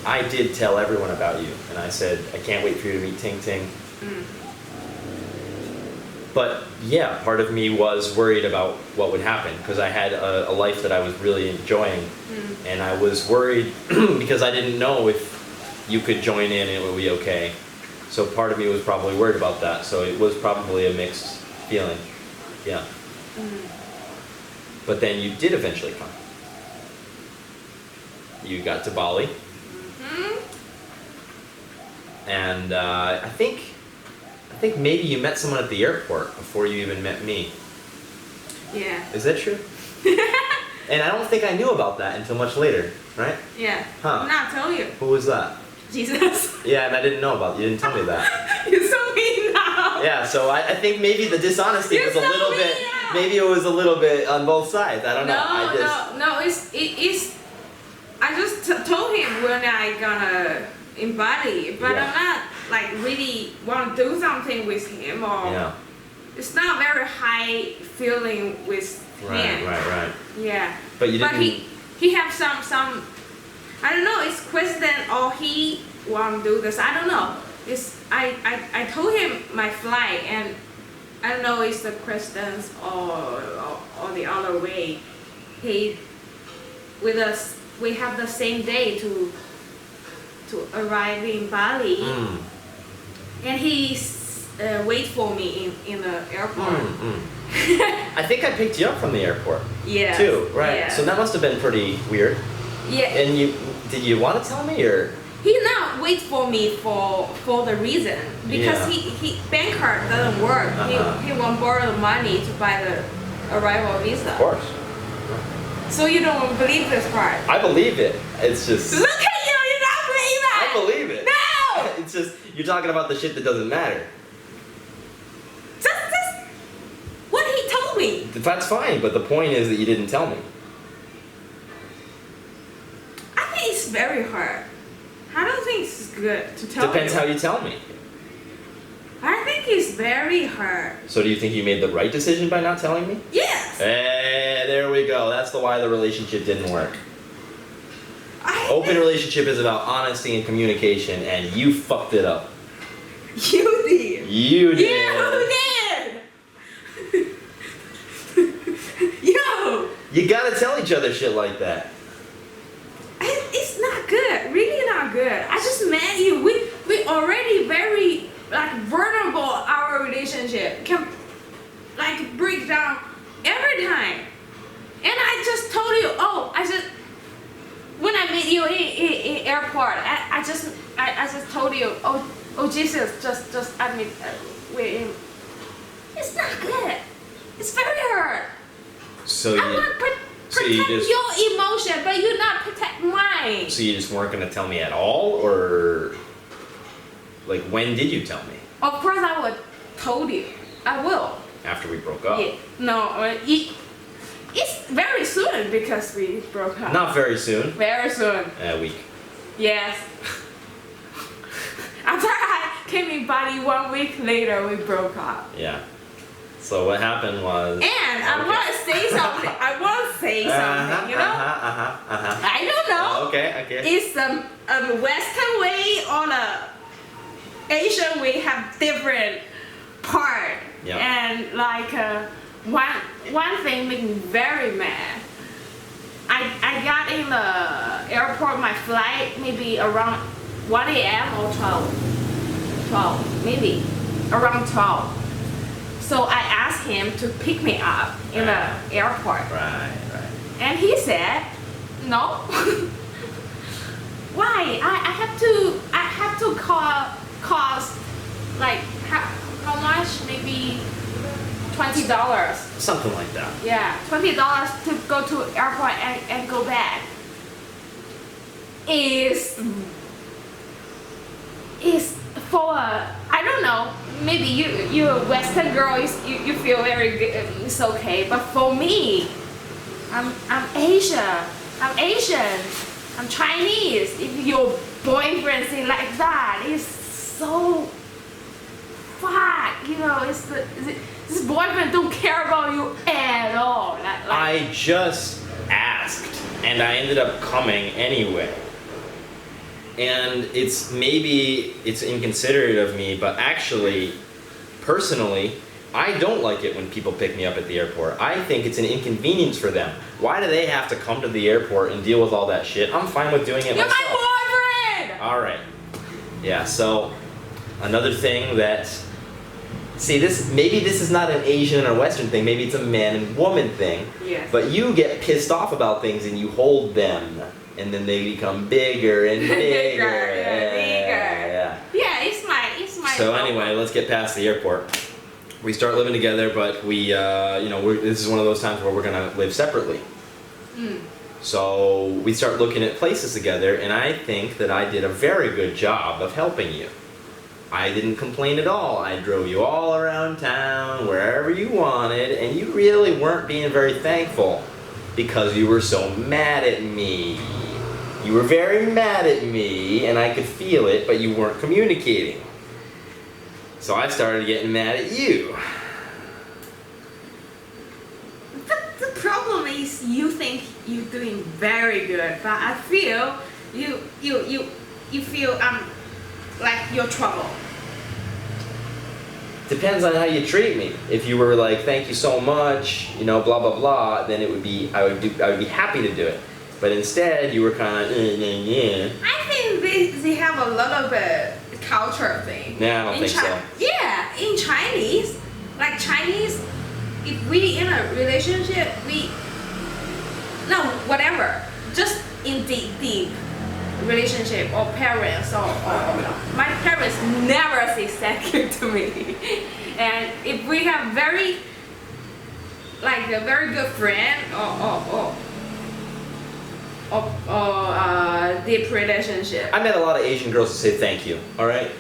Speaker 1: I did tell everyone about you, and I said, I can't wait for you to meet Ting Ting. But yeah, part of me was worried about what would happen, because I had a life that I was really enjoying, and I was worried because I didn't know if you could join in and it would be okay. So part of me was probably worried about that, so it was probably a mixed feeling, yeah. But then you did eventually come. You got to Bali. And I think maybe you met someone at the airport before you even met me.
Speaker 2: Yeah.
Speaker 1: Is that true? And I don't think I knew about that until much later, right?
Speaker 2: Yeah.
Speaker 1: Huh.
Speaker 2: Not tell you.
Speaker 1: Who was that?
Speaker 2: Jesus.
Speaker 1: Yeah, and I didn't know about it. You didn't tell me that.
Speaker 2: You're so mean now.
Speaker 1: Yeah, so I think maybe the dishonesty
Speaker 2: You're
Speaker 1: was a
Speaker 2: so
Speaker 1: little
Speaker 2: mean
Speaker 1: bit,
Speaker 2: now.
Speaker 1: maybe it was a little bit on both sides. I don't know.
Speaker 2: No, it's I just told him when I gonna embody, but
Speaker 1: Yeah.
Speaker 2: I'm not like really want to do something with him, or
Speaker 1: Yeah.
Speaker 2: it's not very high feeling with him.
Speaker 1: Right.
Speaker 2: Yeah.
Speaker 1: But you didn't.
Speaker 2: he have some I don't know, it's question or he want to do this. I don't know. It's I told him my flight, and I don't know it's the questions or the other way. He with us we have the same day to arrive in Bali, and he wait for me in the airport.
Speaker 1: I think I picked you up from the airport.
Speaker 2: Yeah.
Speaker 1: Too, right?
Speaker 2: Yeah.
Speaker 1: So that must have been pretty weird.
Speaker 2: Yeah.
Speaker 1: And did you want to tell me, or?
Speaker 2: He not wait for me for the reason because
Speaker 1: Yeah.
Speaker 2: he bank card doesn't work. He won't borrow the money to buy the arrival visa.
Speaker 1: Of course.
Speaker 2: So you don't believe this part?
Speaker 1: I believe it. It's just.
Speaker 2: Look at you! You don't believe it!
Speaker 1: I believe it.
Speaker 2: No!
Speaker 1: It's just you're talking about the shit that doesn't matter.
Speaker 2: Just what he told me.
Speaker 1: That's fine, but the point is that you didn't tell me.
Speaker 2: I think it's very hard. I don't think it's good to tell
Speaker 1: Depends
Speaker 2: you.
Speaker 1: how you tell me.
Speaker 2: I think it's very hard.
Speaker 1: So do you think you made the right decision by not telling me?
Speaker 2: Yes.
Speaker 1: Hey, there we go. That's why the relationship didn't work. Open relationship is about honesty and communication, and you fucked it up.
Speaker 2: You did.
Speaker 1: You did.
Speaker 2: You did. Yo.
Speaker 1: You gotta tell each other shit like that.
Speaker 2: It's not good. Really not good. I just met you. We already very like vulnerable. Our relationship can like break down every time. And I just told you. When I met you in airport, I just told you. Oh Jesus, just admit we're in. It's not good. It's very hard.
Speaker 1: So
Speaker 2: I
Speaker 1: you,
Speaker 2: want to
Speaker 1: so you
Speaker 2: protect
Speaker 1: just-
Speaker 2: your emotion, but you not protect mine.
Speaker 1: so you just weren't gonna tell me at all, or like when did you tell me?
Speaker 2: Of course, I would told you. I will.
Speaker 1: After we broke up?
Speaker 2: Yeah. No, it's very soon because we broke up.
Speaker 1: Not very soon.
Speaker 2: Very soon.
Speaker 1: A week.
Speaker 2: Yes. After I came in body 1 week later, we broke up.
Speaker 1: Yeah. So what happened was.
Speaker 2: And I
Speaker 1: Okay.
Speaker 2: want to say something. I want to say something. You know? I don't know.
Speaker 1: Okay. Okay.
Speaker 2: It's a Western way or a Asian way have different part.
Speaker 1: Yeah.
Speaker 2: And like one thing made me very mad. I got in the airport, my flight maybe around 1 a.m. or 12, maybe around 12. So I asked him to pick me up in the airport.
Speaker 1: Right.
Speaker 2: And he said, no. Why? I have to cost like how much? Maybe $20.
Speaker 1: Something like that.
Speaker 2: Yeah, $20 to go to airport and go back. Is for I don't know. Maybe you're a Western girl. You feel very good. It's okay. But for me, I'm Asia. I'm Asian. I'm Chinese. If your boyfriend say like that, it's so fuck. You know, this boyfriend don't care about you at all. Like,
Speaker 1: I just asked, and I ended up coming anyway. And maybe it's inconsiderate of me, but actually, personally, I don't like it when people pick me up at the airport. I think it's an inconvenience for them. Why do they have to come to the airport and deal with all that shit? I'm fine with doing it
Speaker 2: you're
Speaker 1: myself.
Speaker 2: my boyfriend.
Speaker 1: All right. Yeah, so another thing that maybe this is not an Asian or Western thing, maybe it's a man and woman thing.
Speaker 2: Yes.
Speaker 1: But you get pissed off about things and you hold them, and then they become bigger and bigger.
Speaker 2: Bigger. Yeah, it's my.
Speaker 1: So anyway, let's get past the airport. We start living together, but this is one of those times where we're gonna live separately. So we start looking at places together, and I think that I did a very good job of helping you. I didn't complain at all. I drove you all around town, wherever you wanted, and you really weren't being very thankful because you were so mad at me. You were very mad at me, and I could feel it, but you weren't communicating. So I started getting mad at you.
Speaker 2: The problem is you think you're doing very good, but I feel you feel like you're trouble.
Speaker 1: Depends on how you treat me. If you were like, thank you so much, blah blah blah, then I would be happy to do it. But instead, you were kind of,
Speaker 2: I think they have a lot of culture thing.
Speaker 1: Nah, I don't think so.
Speaker 2: Yeah, in Chinese, if we in a relationship, whatever, just in deep relationship or parents or my parents never say thank you to me. And if we have a very good friend or deep relationship.
Speaker 1: I met a lot of Asian girls that say thank you, alright?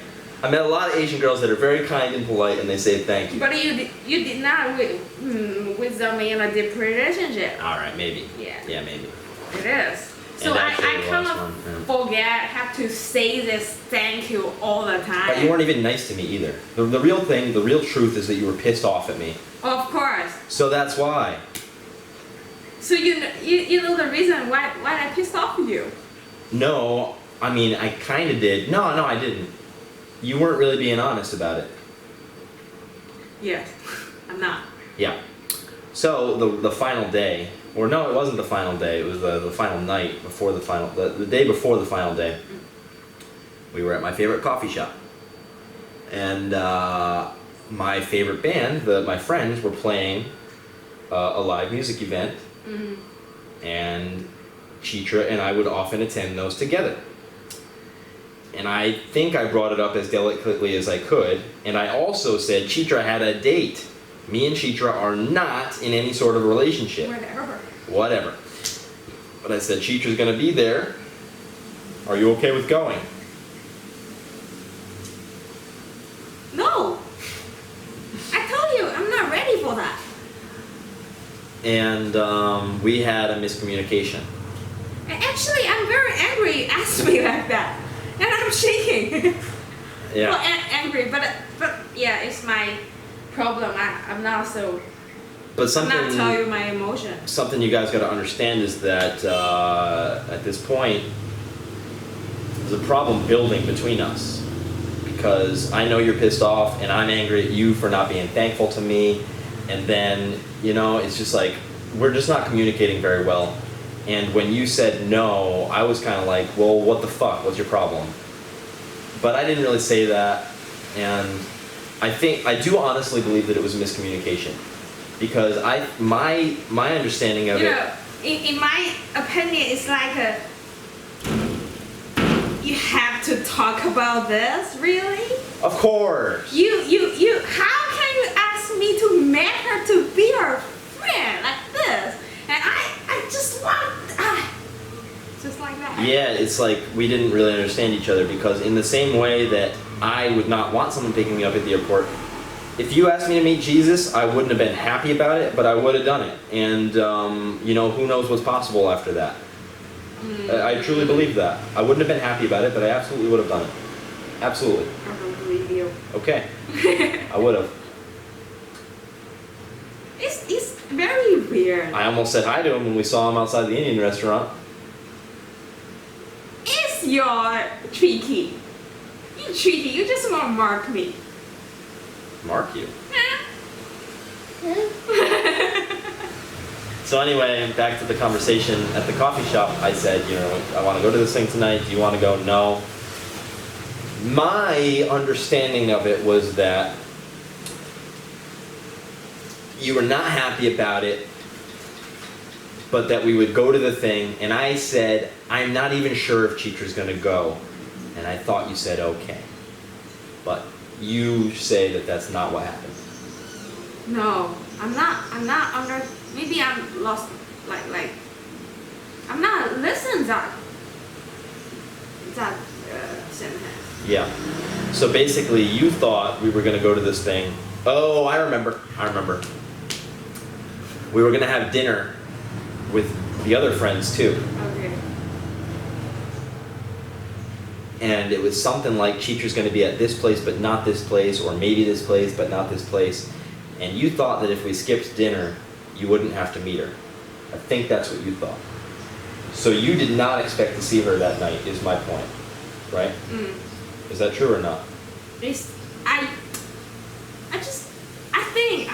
Speaker 1: I met a lot of Asian girls that are very kind and polite and they say thank you.
Speaker 2: But you did not with them in a deep relationship.
Speaker 1: Alright, maybe.
Speaker 2: Yeah.
Speaker 1: Yeah, maybe.
Speaker 2: It is. So
Speaker 1: And
Speaker 2: I
Speaker 1: actually it
Speaker 2: kind
Speaker 1: was
Speaker 2: of
Speaker 1: one, yeah.
Speaker 2: forget, have to say this thank you all the time.
Speaker 1: But you weren't even nice to me either. The real truth is that you were pissed off at me.
Speaker 2: Of course.
Speaker 1: So that's why.
Speaker 2: So you know the reason why I pissed off you?
Speaker 1: No, I mean, I kind of did. No, I didn't. You weren't really being honest about it.
Speaker 2: Yes, I'm not.
Speaker 1: Yeah. So the final day, or no, it wasn't the final day. It was the final night before the day before the final day. We were at my favorite coffee shop, and my favorite band, my friends, were playing a live music event, and Chitra and I would often attend those together. And I think I brought it up as delicately as I could, and I also said Chitra had a date Me and Chitra are not in any sort of relationship. Whatever. But I said, Chitra's gonna be there. Are you okay with going?
Speaker 2: No. I told you, I'm not ready for that.
Speaker 1: And we had a miscommunication.
Speaker 2: And actually, I'm very angry. You asked me like that, and I'm shaking.
Speaker 1: Yeah.
Speaker 2: Well, angry, but yeah, it's my problem. I'm not so.
Speaker 1: But something.
Speaker 2: I'm not tell you my emotion.
Speaker 1: Something you guys got to understand is that at this point, there's a problem building between us. Because I know you're pissed off, and I'm angry at you for not being thankful to me. And then, you know, it's just like, we're just not communicating very well. And when you said no, I was kind of like, well, what the fuck? What's your problem? But I didn't really say that. And I do honestly believe that it was a miscommunication. Because my understanding of
Speaker 2: You
Speaker 1: it.
Speaker 2: know, in my opinion, it's like you have to talk about this, really?
Speaker 1: Of course.
Speaker 2: You, how can you ask me to make her to be your friend like this? And I just want, just like that.
Speaker 1: Yeah, it's like we didn't really understand each other because in the same way that I would not want someone picking me up at the airport, if you asked me to meet Jesus, I wouldn't have been happy about it, but I would have done it. And, you know, who knows what's possible after that. I truly believe that. I wouldn't have been happy about it, but I absolutely would have done it. Absolutely.
Speaker 2: I don't believe you.
Speaker 1: Okay. I would have.
Speaker 2: It's very weird.
Speaker 1: I almost said hi to him when we saw him outside the Indian restaurant.
Speaker 2: It's your tricky. You tricky. You just want to mark me.
Speaker 1: Mark you. So anyway, back to the conversation at the coffee shop. I said, you know, I want to go to this thing tonight. Do you want to go? No. My understanding of it was that you were not happy about it, but that we would go to the thing. And I said, I'm not even sure if Chitra's going to go. And I thought you said okay. But you say that that's not what happened.
Speaker 2: No, I'm not under. Maybe I'm lost. Like. I'm not listening that sentence.
Speaker 1: Yeah. So basically, you thought we were going to go to this thing. Oh, I remember. We were going to have dinner with the other friends too.
Speaker 2: Okay.
Speaker 1: And it was something like Chitra's going to be at this place but not this place, or maybe this place but not this place. And you thought that if we skipped dinner, you wouldn't have to meet her. I think that's what you thought. So you did not expect to see her that night, is my point. Right? Is that true or not?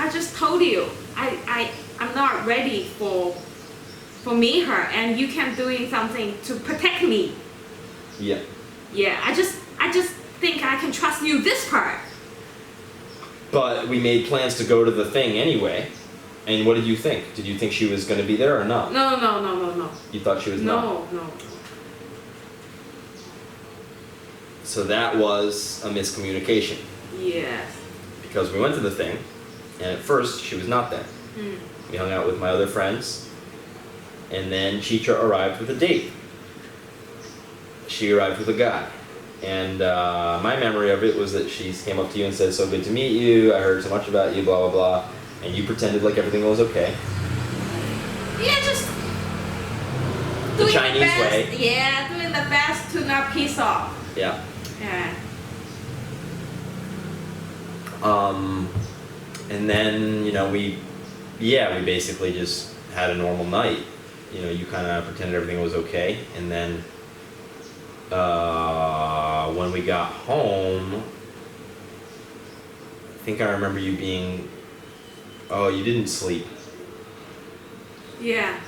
Speaker 2: I just told you I'm not ready for meet her, and you can doing something to protect me.
Speaker 1: Yeah.
Speaker 2: Yeah, I just think I can trust you this part.
Speaker 1: But we made plans to go to the thing anyway. And what did you think? Did you think she was going to be there or not?
Speaker 2: No.
Speaker 1: You thought she was not?
Speaker 2: No.
Speaker 1: So that was a miscommunication.
Speaker 2: Yes.
Speaker 1: Because we went to the thing, and at first she was not there. We hung out with my other friends, and then Chitra arrived with a date. She arrived with a guy. And my memory of it was that she came up to you and said, "So good to meet you, I heard so much about you, blah, blah, blah." And you pretended like everything was okay.
Speaker 2: Yeah, just
Speaker 1: The
Speaker 2: doing
Speaker 1: Chinese
Speaker 2: best,
Speaker 1: way.
Speaker 2: Yeah, doing the best to not piss off.
Speaker 1: Yeah.
Speaker 2: Yeah.
Speaker 1: And then, you know, we basically just had a normal night. You know, you kind of pretended everything was okay. And then when we got home, I think I remember you being, oh, you didn't sleep.
Speaker 2: Yeah.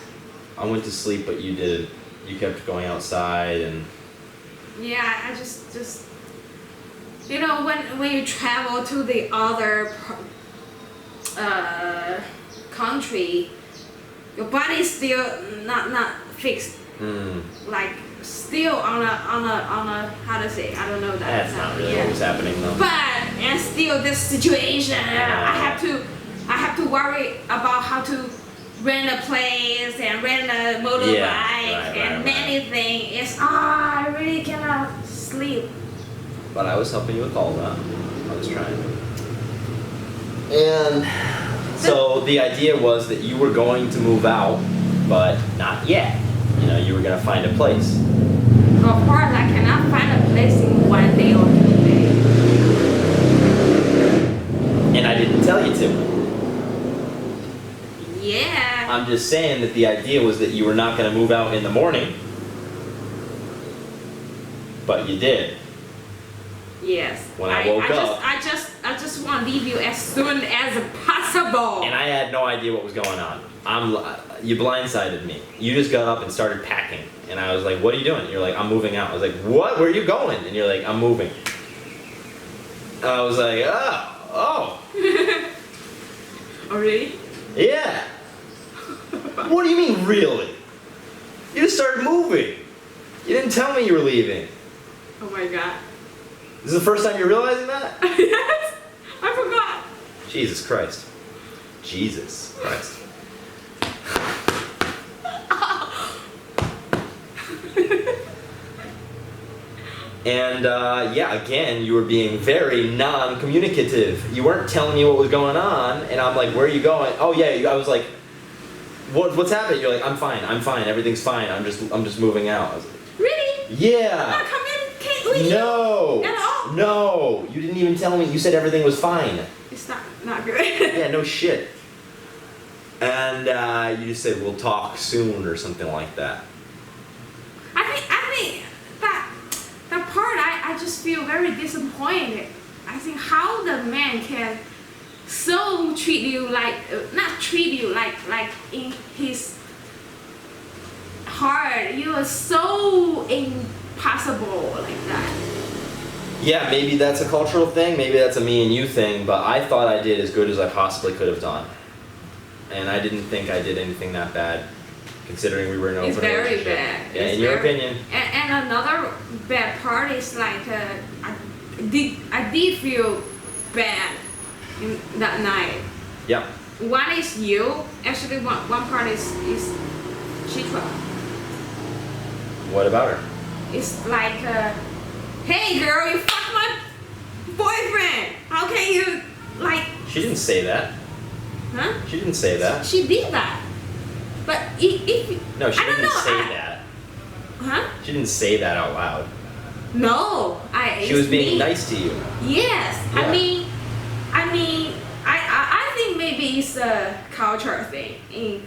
Speaker 1: I went to sleep, but you didn't. You kept going outside and...
Speaker 2: Yeah, I just you know, when you travel to the other country, your body's still not fixed. Like still on a how to say, I don't know that.
Speaker 1: That's not really what was happening though.
Speaker 2: But and still this situation, I have to worry about how to rent a place and rent a motorbike and many things. It's I really cannot sleep.
Speaker 1: But I was helping you with all that. I was trying. And so the idea was that you were going to move out, but not yet. You know, you were going to find a place.
Speaker 2: Of course, I cannot find a place in 1 day or 2 days.
Speaker 1: And I didn't tell you to.
Speaker 2: Yeah.
Speaker 1: I'm just saying that the idea was that you were not going to move out in the morning. But you did.
Speaker 2: Yes.
Speaker 1: When I woke up.
Speaker 2: I just want to leave you as soon as possible.
Speaker 1: And I had no idea what was going on. You blindsided me. You just got up and started packing. And I was like, what are you doing? You're like, I'm moving out. I was like, what? Where are you going? And you're like, I'm moving. I was like, oh.
Speaker 2: Oh, really?
Speaker 1: Yeah. What do you mean, really? You just started moving. You didn't tell me you were leaving.
Speaker 2: Oh my god.
Speaker 1: This is the first time you're realizing that?
Speaker 2: Yes. I forgot.
Speaker 1: Jesus Christ. Jesus Christ. And yeah, again, you were being very non-communicative. You weren't telling me what was going on, and I'm like, where are you going? Oh yeah, I was like, what's happening? You're like, I'm fine, everything's fine. I'm just moving out. I was like,
Speaker 2: Really?
Speaker 1: yeah.
Speaker 2: Not communicate with you
Speaker 1: No.
Speaker 2: at all?
Speaker 1: No. You didn't even tell me. You said everything was fine.
Speaker 2: It's not good.
Speaker 1: Yeah, no shit. And you just said we'll talk soon or something like that.
Speaker 2: I think that part I just feel very disappointed. I think how the man can so treat you like not treat you like in his heart. You are so impossible like that.
Speaker 1: Yeah, maybe that's a cultural thing, maybe that's a me and you thing, but I thought I did as good as I possibly could have done. And I didn't think I did anything that bad, considering we were in an
Speaker 2: It's
Speaker 1: open
Speaker 2: very
Speaker 1: relationship.
Speaker 2: bad.
Speaker 1: Yeah,
Speaker 2: It's
Speaker 1: in your
Speaker 2: very-
Speaker 1: opinion.
Speaker 2: And another bad part is like I did feel bad in that night.
Speaker 1: Yeah.
Speaker 2: One is you. Actually, one part is Chitra.
Speaker 1: What about her?
Speaker 2: It's like, hey girl, you fucked my boyfriend. How can you like?
Speaker 1: She didn't say that.
Speaker 2: Huh?
Speaker 1: She didn't say that.
Speaker 2: She did that. But if
Speaker 1: No, she
Speaker 2: I don't
Speaker 1: didn't
Speaker 2: know,
Speaker 1: say
Speaker 2: I-
Speaker 1: that.
Speaker 2: Huh?
Speaker 1: She didn't say that out loud.
Speaker 2: No,
Speaker 1: She was
Speaker 2: it's
Speaker 1: being
Speaker 2: me.
Speaker 1: nice to you.
Speaker 2: Yes,
Speaker 1: Yeah.
Speaker 2: I think maybe it's a culture thing in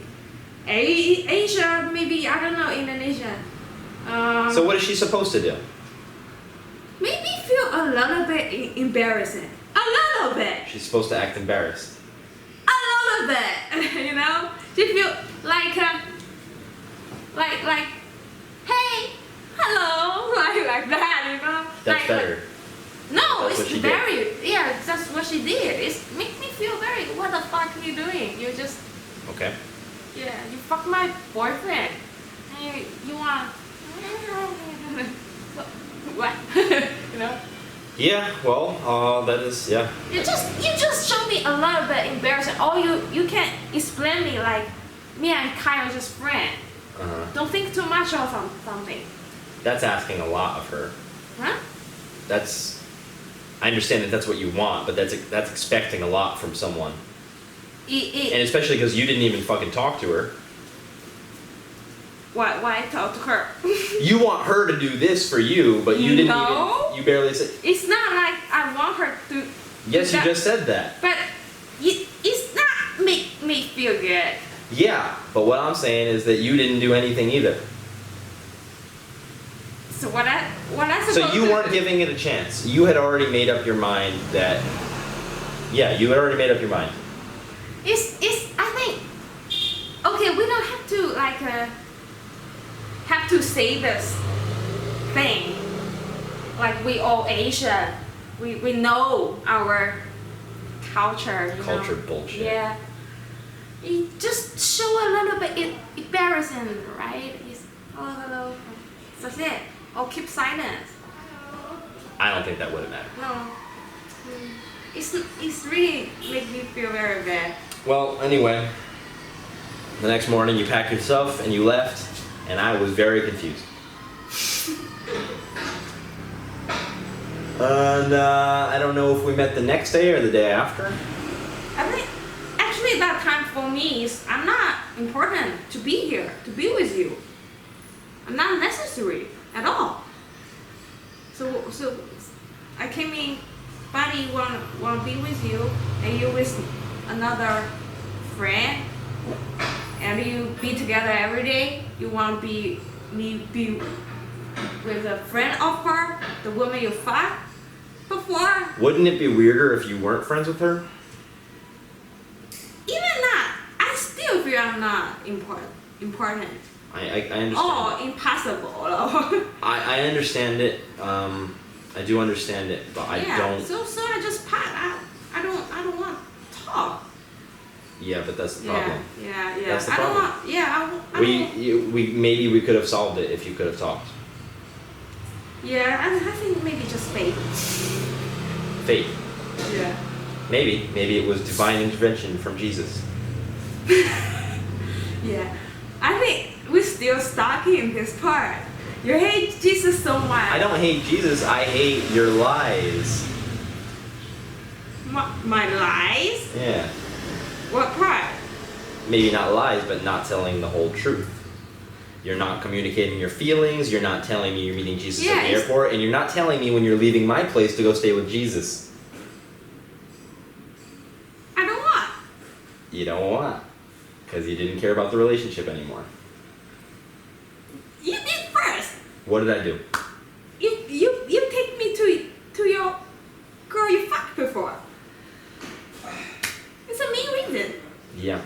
Speaker 2: Asia, maybe I don't know, Indonesia.
Speaker 1: So what is she supposed to do?
Speaker 2: Maybe feel a little bit embarrassing, a little bit,
Speaker 1: She's supposed to act embarrassed.
Speaker 2: a little bit, you know. She feel like hey, hello, like that, you know.
Speaker 1: That's better.
Speaker 2: No,
Speaker 1: That's what
Speaker 2: it's
Speaker 1: she
Speaker 2: very yeah. That's what she did. It's make me feel very. What the fuck are you doing? You just
Speaker 1: Okay.
Speaker 2: yeah. You fuck my boyfriend. And you want what? You know.
Speaker 1: Yeah, well, that is, yeah.
Speaker 2: You just show me a little bit embarrassing. Or you can explain me like me and Kyle are just friends.
Speaker 1: Uh-huh.
Speaker 2: Don't think too much of something.
Speaker 1: That's asking a lot of her.
Speaker 2: Huh?
Speaker 1: I understand that that's what you want, but that's expecting a lot from someone. And especially because you didn't even fucking talk to her.
Speaker 2: Why talk to her?
Speaker 1: You want her to do this for you, but you didn't
Speaker 2: No.
Speaker 1: even, you barely said,
Speaker 2: It's not like I want her to.
Speaker 1: yes, you
Speaker 2: that-
Speaker 1: just said that.
Speaker 2: But it's not make me feel good.
Speaker 1: Yeah, but what I'm saying is that you didn't do anything either.
Speaker 2: So what I supposed
Speaker 1: So you
Speaker 2: to
Speaker 1: weren't
Speaker 2: do?
Speaker 1: giving it a chance. You had already made up your mind that, yeah, you had already made up your mind.
Speaker 2: It's I think okay. We don't have to like have to say this thing like we all Asia. We know our culture. You
Speaker 1: Culture
Speaker 2: know?
Speaker 1: bullshit.
Speaker 2: Yeah. You just show a little bit embarrassing, right? It's hello. That's it. Or keep silence.
Speaker 1: I don't think that would have mattered.
Speaker 2: No. It's really make me feel very bad.
Speaker 1: Well, anyway, the next morning you packed your stuff and you left, and I was very confused. And I don't know if we met the next day or the day after.
Speaker 2: I think actually that time for me is I'm not important to be here, to be with you. I'm not necessary at all. So I came in, buddy, want to be with you, and you with another friend, and you be together every day. You want to be with a friend of her, the woman you fucked before.
Speaker 1: Wouldn't it be weirder if you weren't friends with her?
Speaker 2: Even that, I still feel I'm not important.
Speaker 1: I understand.
Speaker 2: Oh, impossible.
Speaker 1: I understand it. I do understand it, but I don't.
Speaker 2: So I just pack. I don't want to talk.
Speaker 1: Yeah, but that's the problem.
Speaker 2: Yeah.
Speaker 1: That's the
Speaker 2: I
Speaker 1: problem.
Speaker 2: don't want. Yeah, I don't.
Speaker 1: We maybe we could have solved it if you could have talked.
Speaker 2: Yeah, I think maybe just fate.
Speaker 1: Fate.
Speaker 2: Yeah.
Speaker 1: Maybe it was divine intervention from Jesus.
Speaker 2: Yeah. I think we're still stuck in this part. You hate Jesus so much.
Speaker 1: I don't hate Jesus. I hate your lies.
Speaker 2: My lies?
Speaker 1: Yeah.
Speaker 2: What part?
Speaker 1: Maybe not lies, but not telling the whole truth. You're not communicating your feelings. You're not telling me you're meeting Jesus at the airport, and you're not telling me when you're leaving my place to go stay with Jesus.
Speaker 2: I don't want.
Speaker 1: You don't want, because you didn't care about the relationship anymore.
Speaker 2: You did first.
Speaker 1: What did I do?
Speaker 2: You take me to your girl you fucked before. It's a main reason.
Speaker 1: Yeah.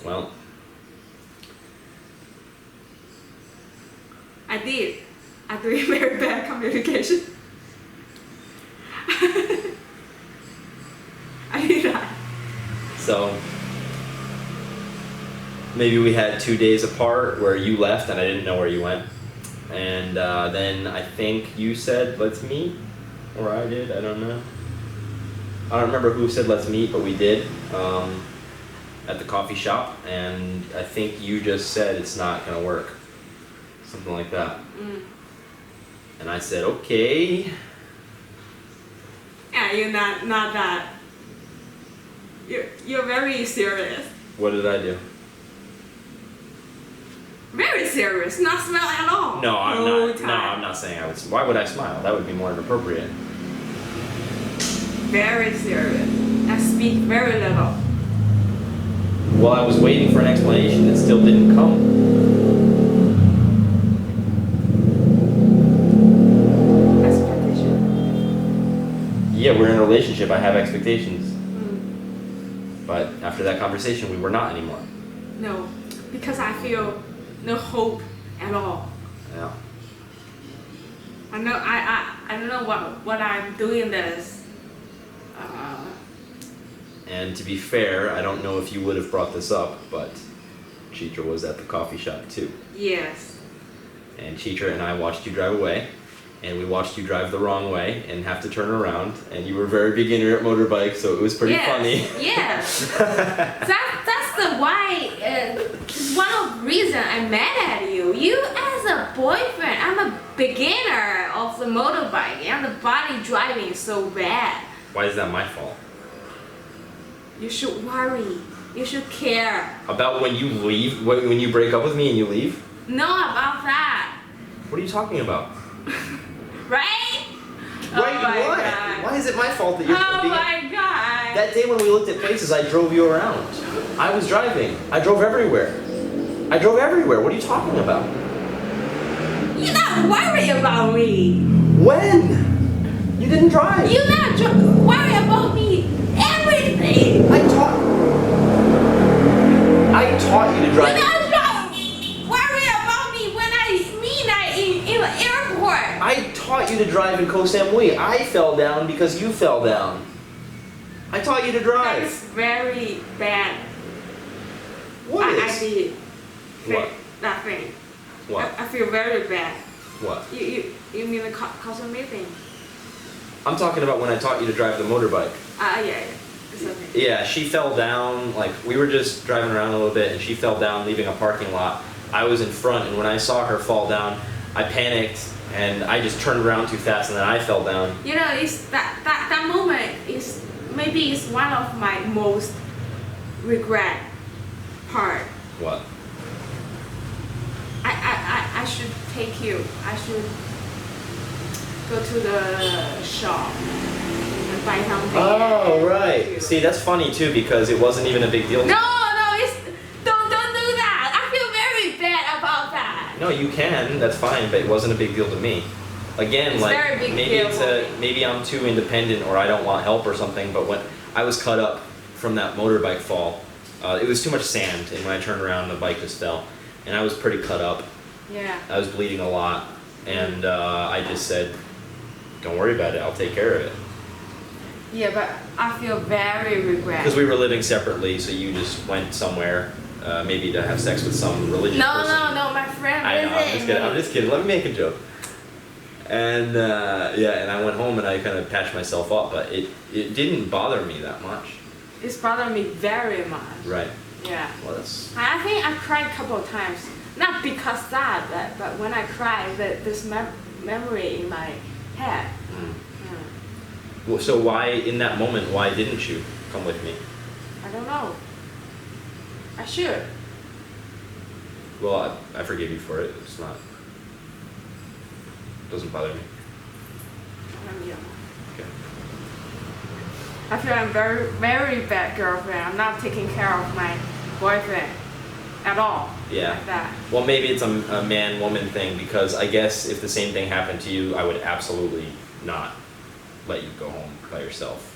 Speaker 1: Well.
Speaker 2: I did. I do very bad communication. I did that.
Speaker 1: So maybe we had 2 days apart where you left and I didn't know where you went. And then I think you said, let's meet. Or I did, I don't know. I don't remember who said let's meet, but we did at the coffee shop. And I think you just said it's not going to work. Something like that.
Speaker 2: Mm.
Speaker 1: And I said, okay.
Speaker 2: Yeah, you're not that. You're very serious.
Speaker 1: What did I do?
Speaker 2: Very serious. Not smile at all.
Speaker 1: No, I'm
Speaker 2: Whole
Speaker 1: not.
Speaker 2: time.
Speaker 1: No, I'm not saying I would. Why would I smile? That would be more inappropriate.
Speaker 2: Very serious. I speak very little.
Speaker 1: Well, I was waiting for an explanation that still didn't come.
Speaker 2: Expectation.
Speaker 1: Yeah, we're in a relationship. I have expectations.
Speaker 2: Mm.
Speaker 1: But after that conversation, we were not anymore.
Speaker 2: No, because I feel no hope at all.
Speaker 1: Yeah.
Speaker 2: I know I don't know what I'm doing this.
Speaker 1: And to be fair, I don't know if you would have brought this up, but Chitra was at the coffee shop too.
Speaker 2: Yes.
Speaker 1: And Chitra and I watched you drive away, and we watched you drive the wrong way and have to turn around, and you were very beginner at motorbike, so it was pretty funny.
Speaker 2: Yes. That's the why. One of the reason I'm mad at you. You as a boyfriend, I'm a beginner of the motorbike, and the body driving is so bad.
Speaker 1: Why is that my fault?
Speaker 2: You should worry. You should care.
Speaker 1: About when you leave, when you break up with me and you leave?
Speaker 2: Know about that,
Speaker 1: What are you talking about?
Speaker 2: right?
Speaker 1: Wait,
Speaker 2: Oh my
Speaker 1: what?
Speaker 2: God.
Speaker 1: Why is it my fault that you're
Speaker 2: Oh
Speaker 1: being...
Speaker 2: my God.
Speaker 1: That day when we looked at places, I drove you around. I was driving. I drove everywhere. What are you talking about?
Speaker 2: You're not worried about me.
Speaker 1: When? You didn't drive.
Speaker 2: You're not worried about me. Everything.
Speaker 1: I taught you to
Speaker 2: You're
Speaker 1: drive.
Speaker 2: not worried about me when I meet in the airport.
Speaker 1: I taught you to drive in Koh Samui. I fell down because you fell down. I taught you to
Speaker 2: That
Speaker 1: drive.
Speaker 2: is very bad.
Speaker 1: What
Speaker 2: I
Speaker 1: is?
Speaker 2: did.
Speaker 1: What?
Speaker 2: That thing.
Speaker 1: What?
Speaker 2: I feel very bad.
Speaker 1: What?
Speaker 2: You mean the custom thing?
Speaker 1: I'm talking about when I taught you to drive the motorbike.
Speaker 2: Yeah. It's okay.
Speaker 1: Yeah, she fell down, like, we were just driving around a little bit, and she fell down, leaving a parking lot. I was in front, and when I saw her fall down, I panicked, and I just turned around too fast, and then I fell down.
Speaker 2: You know, it's that moment is maybe it's one of my most regret part.
Speaker 1: What?
Speaker 2: I should take you. I should go to the shop and buy something.
Speaker 1: Oh,
Speaker 2: and
Speaker 1: right.
Speaker 2: take you.
Speaker 1: See, that's funny, too, because it wasn't even a big deal.
Speaker 2: No, it's don't do that. I feel very bad about that.
Speaker 1: No, you can, that's fine, but it wasn't a big deal to me. Again,
Speaker 2: It's
Speaker 1: like,
Speaker 2: very big
Speaker 1: maybe
Speaker 2: deal
Speaker 1: it's
Speaker 2: for me.
Speaker 1: maybe I'm too independent or I don't want help or something, but when I was cut up from that motorbike fall, it was too much sand, and when I turned around, the bike just fell. And I was pretty cut up.
Speaker 2: Yeah.
Speaker 1: I was bleeding a lot, and I just said, don't worry about it, I'll take care of it.
Speaker 2: Yeah, but I feel very regret.
Speaker 1: Because we were living separately, so you just went somewhere, maybe to have sex with some religious person.
Speaker 2: No, my friend.
Speaker 1: I know,
Speaker 2: visited
Speaker 1: I'm
Speaker 2: me.
Speaker 1: just kidding, let me make a joke. And yeah, and I went home and I kind of patched myself up, but it didn't bother me that much.
Speaker 2: It's bothered me very much.
Speaker 1: Right.
Speaker 2: Yeah.
Speaker 1: Well, that's
Speaker 2: I think I cried a couple of times. Not because that, but when I cried, this memory in my head.
Speaker 1: well, so why in that moment? Why didn't you come with me?
Speaker 2: I don't know. I should.
Speaker 1: Well, I forgive you for it. It's not. Doesn't bother me.
Speaker 2: Yeah.
Speaker 1: Okay.
Speaker 2: I feel I'm very, very bad girlfriend. I'm not taking care of my boyfriend at all.
Speaker 1: Yeah.
Speaker 2: Like that.
Speaker 1: Well, maybe it's a man-woman thing because I guess if the same thing happened to you, I would absolutely not let you go home by yourself.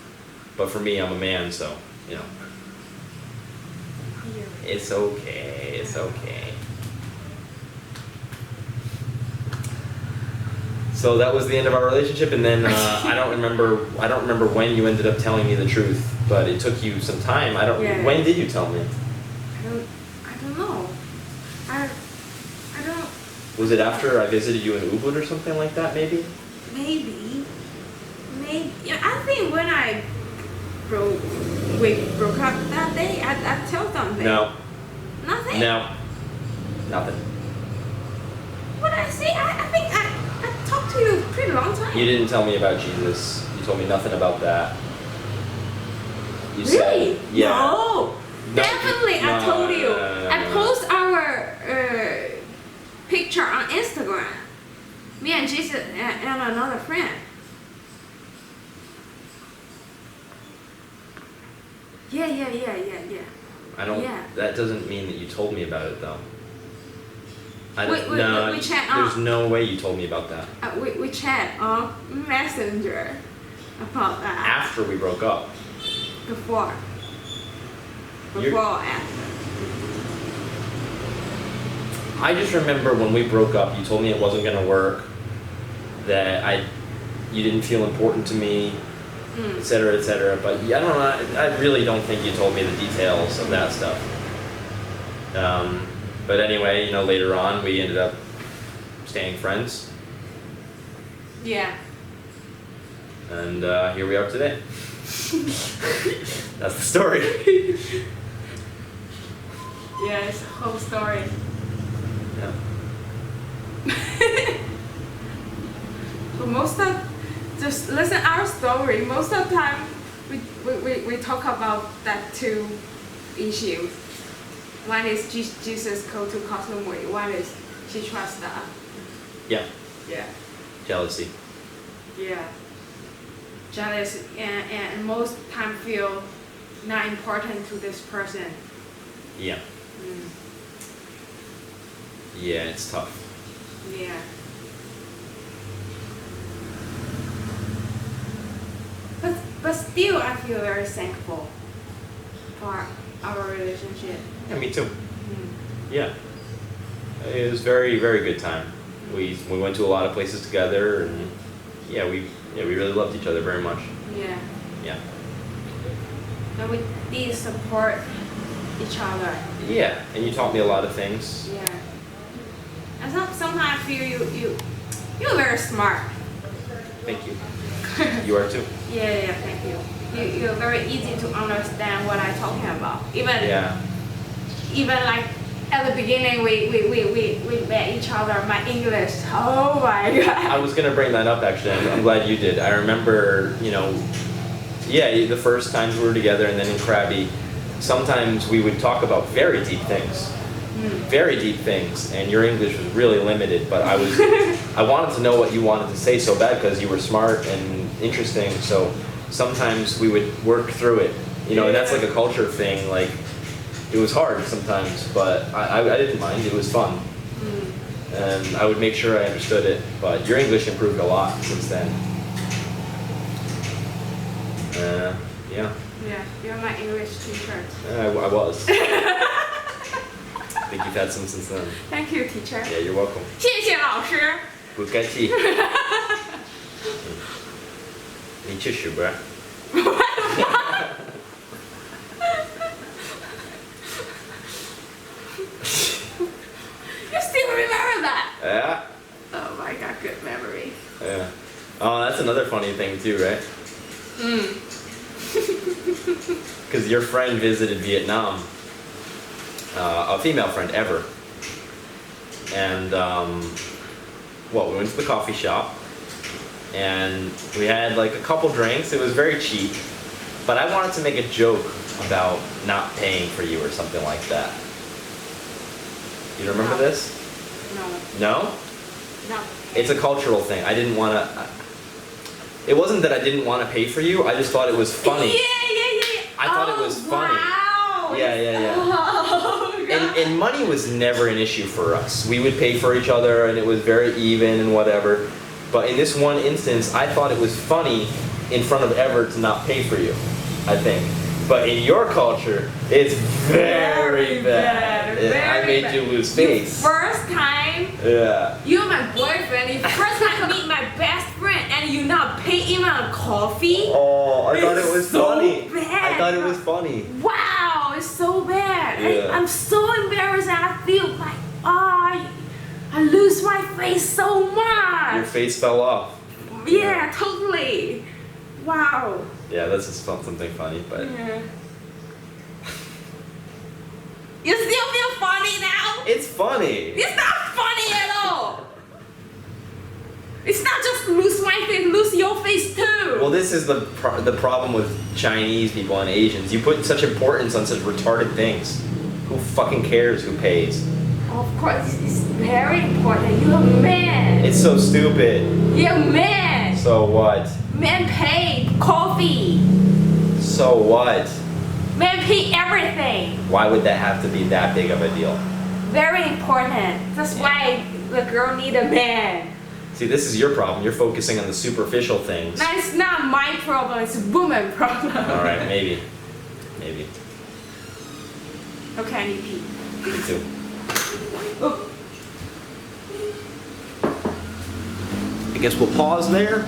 Speaker 1: But for me, I'm a man, so you know,
Speaker 2: Yeah.
Speaker 1: it's okay. It's okay. So that was the end of our relationship, and then I don't remember when you ended up telling me the truth, but it took you some time.
Speaker 2: Yeah.
Speaker 1: When did you tell me?
Speaker 2: I don't know. I don't.
Speaker 1: Was it after I visited you in Ubud or something like that? Maybe.
Speaker 2: Maybe. Yeah, I think when we broke up that day, I told something.
Speaker 1: No.
Speaker 2: Nothing.
Speaker 1: No. Nothing.
Speaker 2: What I say? I think I talked to you pretty long time.
Speaker 1: You didn't tell me about Jesus. You told me nothing about that. You
Speaker 2: Really?
Speaker 1: said, yeah.
Speaker 2: No.
Speaker 1: No,
Speaker 2: Definitely, I
Speaker 1: no,
Speaker 2: told you.
Speaker 1: no,
Speaker 2: I
Speaker 1: no.
Speaker 2: post our picture on Instagram. Me and Jesus and another friend. Yeah.
Speaker 1: I don't.
Speaker 2: Yeah.
Speaker 1: That doesn't mean that you told me about it though.
Speaker 2: We chat
Speaker 1: There's
Speaker 2: on.
Speaker 1: no way you told me about that.
Speaker 2: We chat on Messenger about that.
Speaker 1: After we broke up.
Speaker 2: Before.
Speaker 1: You're-
Speaker 2: Before or after.
Speaker 1: I just remember when we broke up, you told me it wasn't gonna work. That you didn't feel important to me, et cetera, et cetera. But yeah, I don't know. I really don't think you told me the details of that stuff. But anyway, you know, later on we ended up staying friends,
Speaker 2: Yeah.
Speaker 1: and here we are today. That's the story.
Speaker 2: Yeah, it's a whole story.
Speaker 1: Yeah.
Speaker 2: But most of, just listen our story. Most of the time, we talk about that two issues. One is Jesus go to Cosmo Way. One is she trusts that.
Speaker 1: Yeah.
Speaker 2: Yeah.
Speaker 1: Jealousy.
Speaker 2: Yeah. Jealous and most time feel not important to this person.
Speaker 1: Yeah. Yeah, it's tough.
Speaker 2: Yeah. But still, I feel very thankful for our relationship.
Speaker 1: Yeah, me too. Yeah. It was very, very good time. We went to a lot of places together, and yeah, we really loved each other very much.
Speaker 2: Yeah.
Speaker 1: Yeah.
Speaker 2: And we did support each other.
Speaker 1: Yeah, and you taught me a lot of things.
Speaker 2: Yeah. And sometimes I feel you're very smart.
Speaker 1: Thank you. You are too.
Speaker 2: Yeah, thank you. you're very easy to understand what I'm talking about.
Speaker 1: Yeah.
Speaker 2: Even like at the beginning, we met each other. My English, oh my god.
Speaker 1: I was gonna bring that up actually. I'm glad you did. I remember, yeah, the first times we were together, and then in Krabi, sometimes we would talk about very deep things. Very deep things, and your English was really limited, but I wanted to know what you wanted to say so bad because you were smart and interesting, so sometimes we would work through it, and that's like a culture thing, like, it was hard sometimes, but I didn't mind, it was fun, and I would make sure I understood it, but your English improved a lot since then. Yeah.
Speaker 2: Yeah, you're my English teacher.
Speaker 1: I was. I think you've had some since then.
Speaker 2: Thank you, teacher.
Speaker 1: Yeah, you're welcome.
Speaker 2: 谢谢老师。
Speaker 1: 不客气。你去学吧。
Speaker 2: You still remember that?
Speaker 1: Yeah.
Speaker 2: Oh my god, good memory.
Speaker 1: Yeah. Oh, that's another funny thing too, right? Because your friend visited Vietnam. A female friend, Ever. And, we went to the coffee shop, and we had like a couple drinks. It was very cheap, but I wanted to make a joke about not paying for you or something like that. You remember
Speaker 2: No.
Speaker 1: this?
Speaker 2: No.
Speaker 1: No?
Speaker 2: No.
Speaker 1: It's a cultural thing. I didn't want to. It wasn't that I didn't want to pay for you. I just thought it was funny.
Speaker 2: Yeah.
Speaker 1: I thought it was funny.
Speaker 2: Wow.
Speaker 1: Yeah.
Speaker 2: Oh, God.
Speaker 1: And money was never an issue for us. We would pay for each other, and it was very even and whatever. But in this one instance, I thought it was funny in front of Ever to not pay for you, I think. But in your culture, it's very bad. I made you lose face.
Speaker 2: First time,
Speaker 1: Yeah.
Speaker 2: you're my boyfriend. You first time meet my best friend, and you not pay even a coffee.
Speaker 1: Oh, I thought it
Speaker 2: It's
Speaker 1: was
Speaker 2: so
Speaker 1: funny.
Speaker 2: bad.
Speaker 1: I thought it was funny.
Speaker 2: Wow, it's so bad.
Speaker 1: Yeah.
Speaker 2: I'm so embarrassed, and I feel like, I lose my face so much.
Speaker 1: Your face fell off.
Speaker 2: Yeah, totally. Wow.
Speaker 1: Yeah, that's just something funny, but
Speaker 2: Yeah. You still feel funny now?
Speaker 1: it's funny.
Speaker 2: It's not funny at all. It's not just lose my face, lose your face too.
Speaker 1: Well, this is the problem with Chinese people and Asians. You put such importance on such retarded things. Who fucking cares who pays?
Speaker 2: Of course, it's very important. You're a man.
Speaker 1: It's so stupid.
Speaker 2: You're a man.
Speaker 1: So what?
Speaker 2: Men pay coffee.
Speaker 1: So what?
Speaker 2: Men pay everything.
Speaker 1: Why would that have to be that big of a deal?
Speaker 2: Very important. That's why the girl need a man.
Speaker 1: See, this is your problem. You're focusing on the superficial things.
Speaker 2: That's not my problem. It's a woman problem.
Speaker 1: All right, maybe. Maybe.
Speaker 2: Okay, I need pee.
Speaker 1: Me too.
Speaker 2: Oh.
Speaker 1: I guess we'll pause there.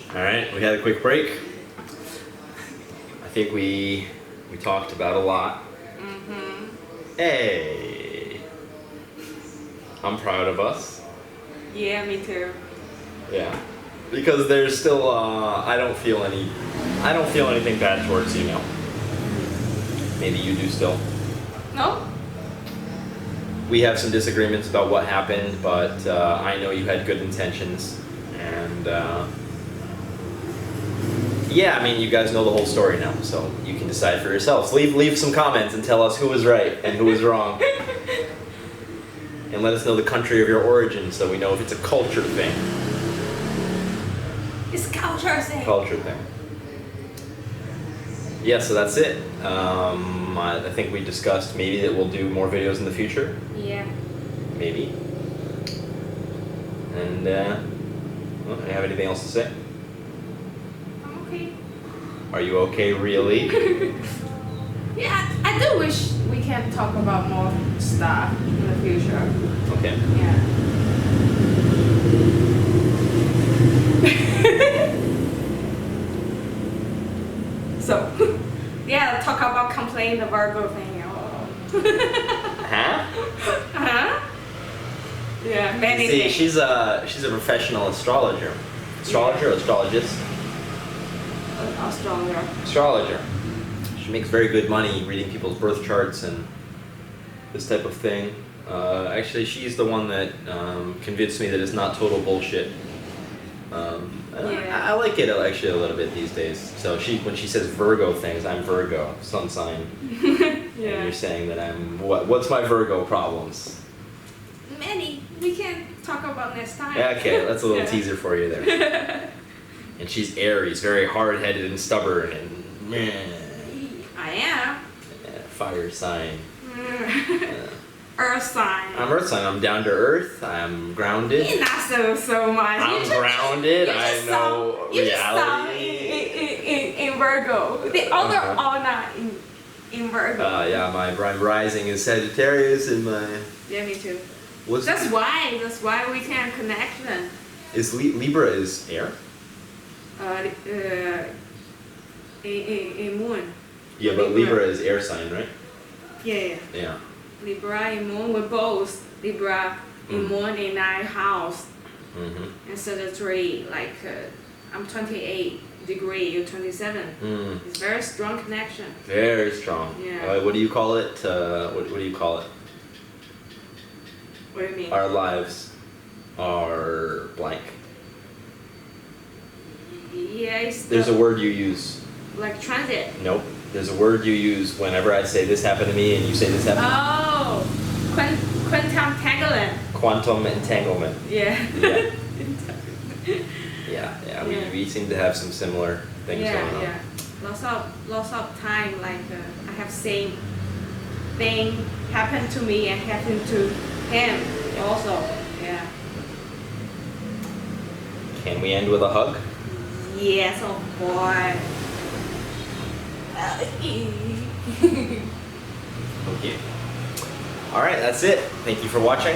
Speaker 1: All right, we had a quick break. I think we talked about a lot. Hey, I'm proud of us.
Speaker 2: Yeah, me too.
Speaker 1: Yeah, because there's still I don't feel anything bad towards you now. Maybe you do still.
Speaker 2: No?
Speaker 1: We have some disagreements about what happened, but I know you had good intentions, and yeah, I mean, you guys know the whole story now, so you can decide for yourselves. Leave some comments and tell us who was right and who was wrong, and let us know the country of your origin, so we know if it's a culture thing.
Speaker 2: It's culture thing.
Speaker 1: Culture thing. Yeah, so that's it. I think we discussed maybe that we'll do more videos in the future.
Speaker 2: Yeah.
Speaker 1: Maybe. And, well, do you have anything else to say?
Speaker 2: I'm okay.
Speaker 1: Are you okay, really?
Speaker 2: Yeah, I do wish we can talk about more stuff in the future.
Speaker 1: Okay.
Speaker 2: Yeah. So, yeah, talk about complain the Virgo thing. Oh.
Speaker 1: Huh?
Speaker 2: Huh? Yeah, many
Speaker 1: See,
Speaker 2: things.
Speaker 1: she's a professional astrologer. Astrologer or astrologist?
Speaker 2: Australia.
Speaker 1: Astrologer. She makes very good money reading people's birth charts and this type of thing. Actually, she's the one that convinced me that it's not total bullshit.
Speaker 2: Yeah.
Speaker 1: I like it actually a little bit these days. So when she says Virgo things, I'm Virgo, sun sign. And
Speaker 2: Yeah.
Speaker 1: you're saying that I'm what's my Virgo problems?
Speaker 2: Many. We can talk about next time.
Speaker 1: Yeah, okay, that's a little
Speaker 2: Yeah.
Speaker 1: teaser for you there. And she's Aries, very hard-headed and stubborn and meh,
Speaker 2: I am.
Speaker 1: fire sign.
Speaker 2: Earth sign.
Speaker 1: I'm Earth sign. I'm down to earth. I'm grounded.
Speaker 2: Not so much.
Speaker 1: I'm
Speaker 2: You just-
Speaker 1: grounded.
Speaker 2: you
Speaker 1: I
Speaker 2: just
Speaker 1: know
Speaker 2: sound- you just sound
Speaker 1: reality.
Speaker 2: in Virgo. The other
Speaker 1: Uh-huh.
Speaker 2: are not in Virgo.
Speaker 1: Yeah, my rising is Sagittarius, and my
Speaker 2: Yeah, me too.
Speaker 1: what's
Speaker 2: That's why we can connect them.
Speaker 1: is Libra is air.
Speaker 2: In moon.
Speaker 1: Yeah, but
Speaker 2: Libra.
Speaker 1: Libra is air sign, right?
Speaker 2: Yeah.
Speaker 1: Yeah.
Speaker 2: Libra in moon, we're both Libra in
Speaker 1: Mm.
Speaker 2: moon in 9th house.
Speaker 1: Mm-hmm.
Speaker 2: And Sagittarius, like I'm 28 degree, you're 27.
Speaker 1: Mm.
Speaker 2: It's very strong connection.
Speaker 1: Very strong.
Speaker 2: Yeah.
Speaker 1: What do you call it? What do you call it?
Speaker 2: What do you mean?
Speaker 1: Our lives are blank.
Speaker 2: Yeah, it's
Speaker 1: There's a word you use.
Speaker 2: like transit.
Speaker 1: Nope. There's a word you use whenever I say this happened to me and you say this happened.
Speaker 2: Oh, quantum entanglement.
Speaker 1: Quantum entanglement.
Speaker 2: Yeah.
Speaker 1: Yeah. Yeah.
Speaker 2: Yeah.
Speaker 1: We seem to have some similar things going on.
Speaker 2: Yeah. Lots of time, like I have same thing happen to me and happen to him also. Yeah.
Speaker 1: Can we end with a hug?
Speaker 2: Yes, of course.
Speaker 1: Thank you. All right, that's it. Thank you for watching.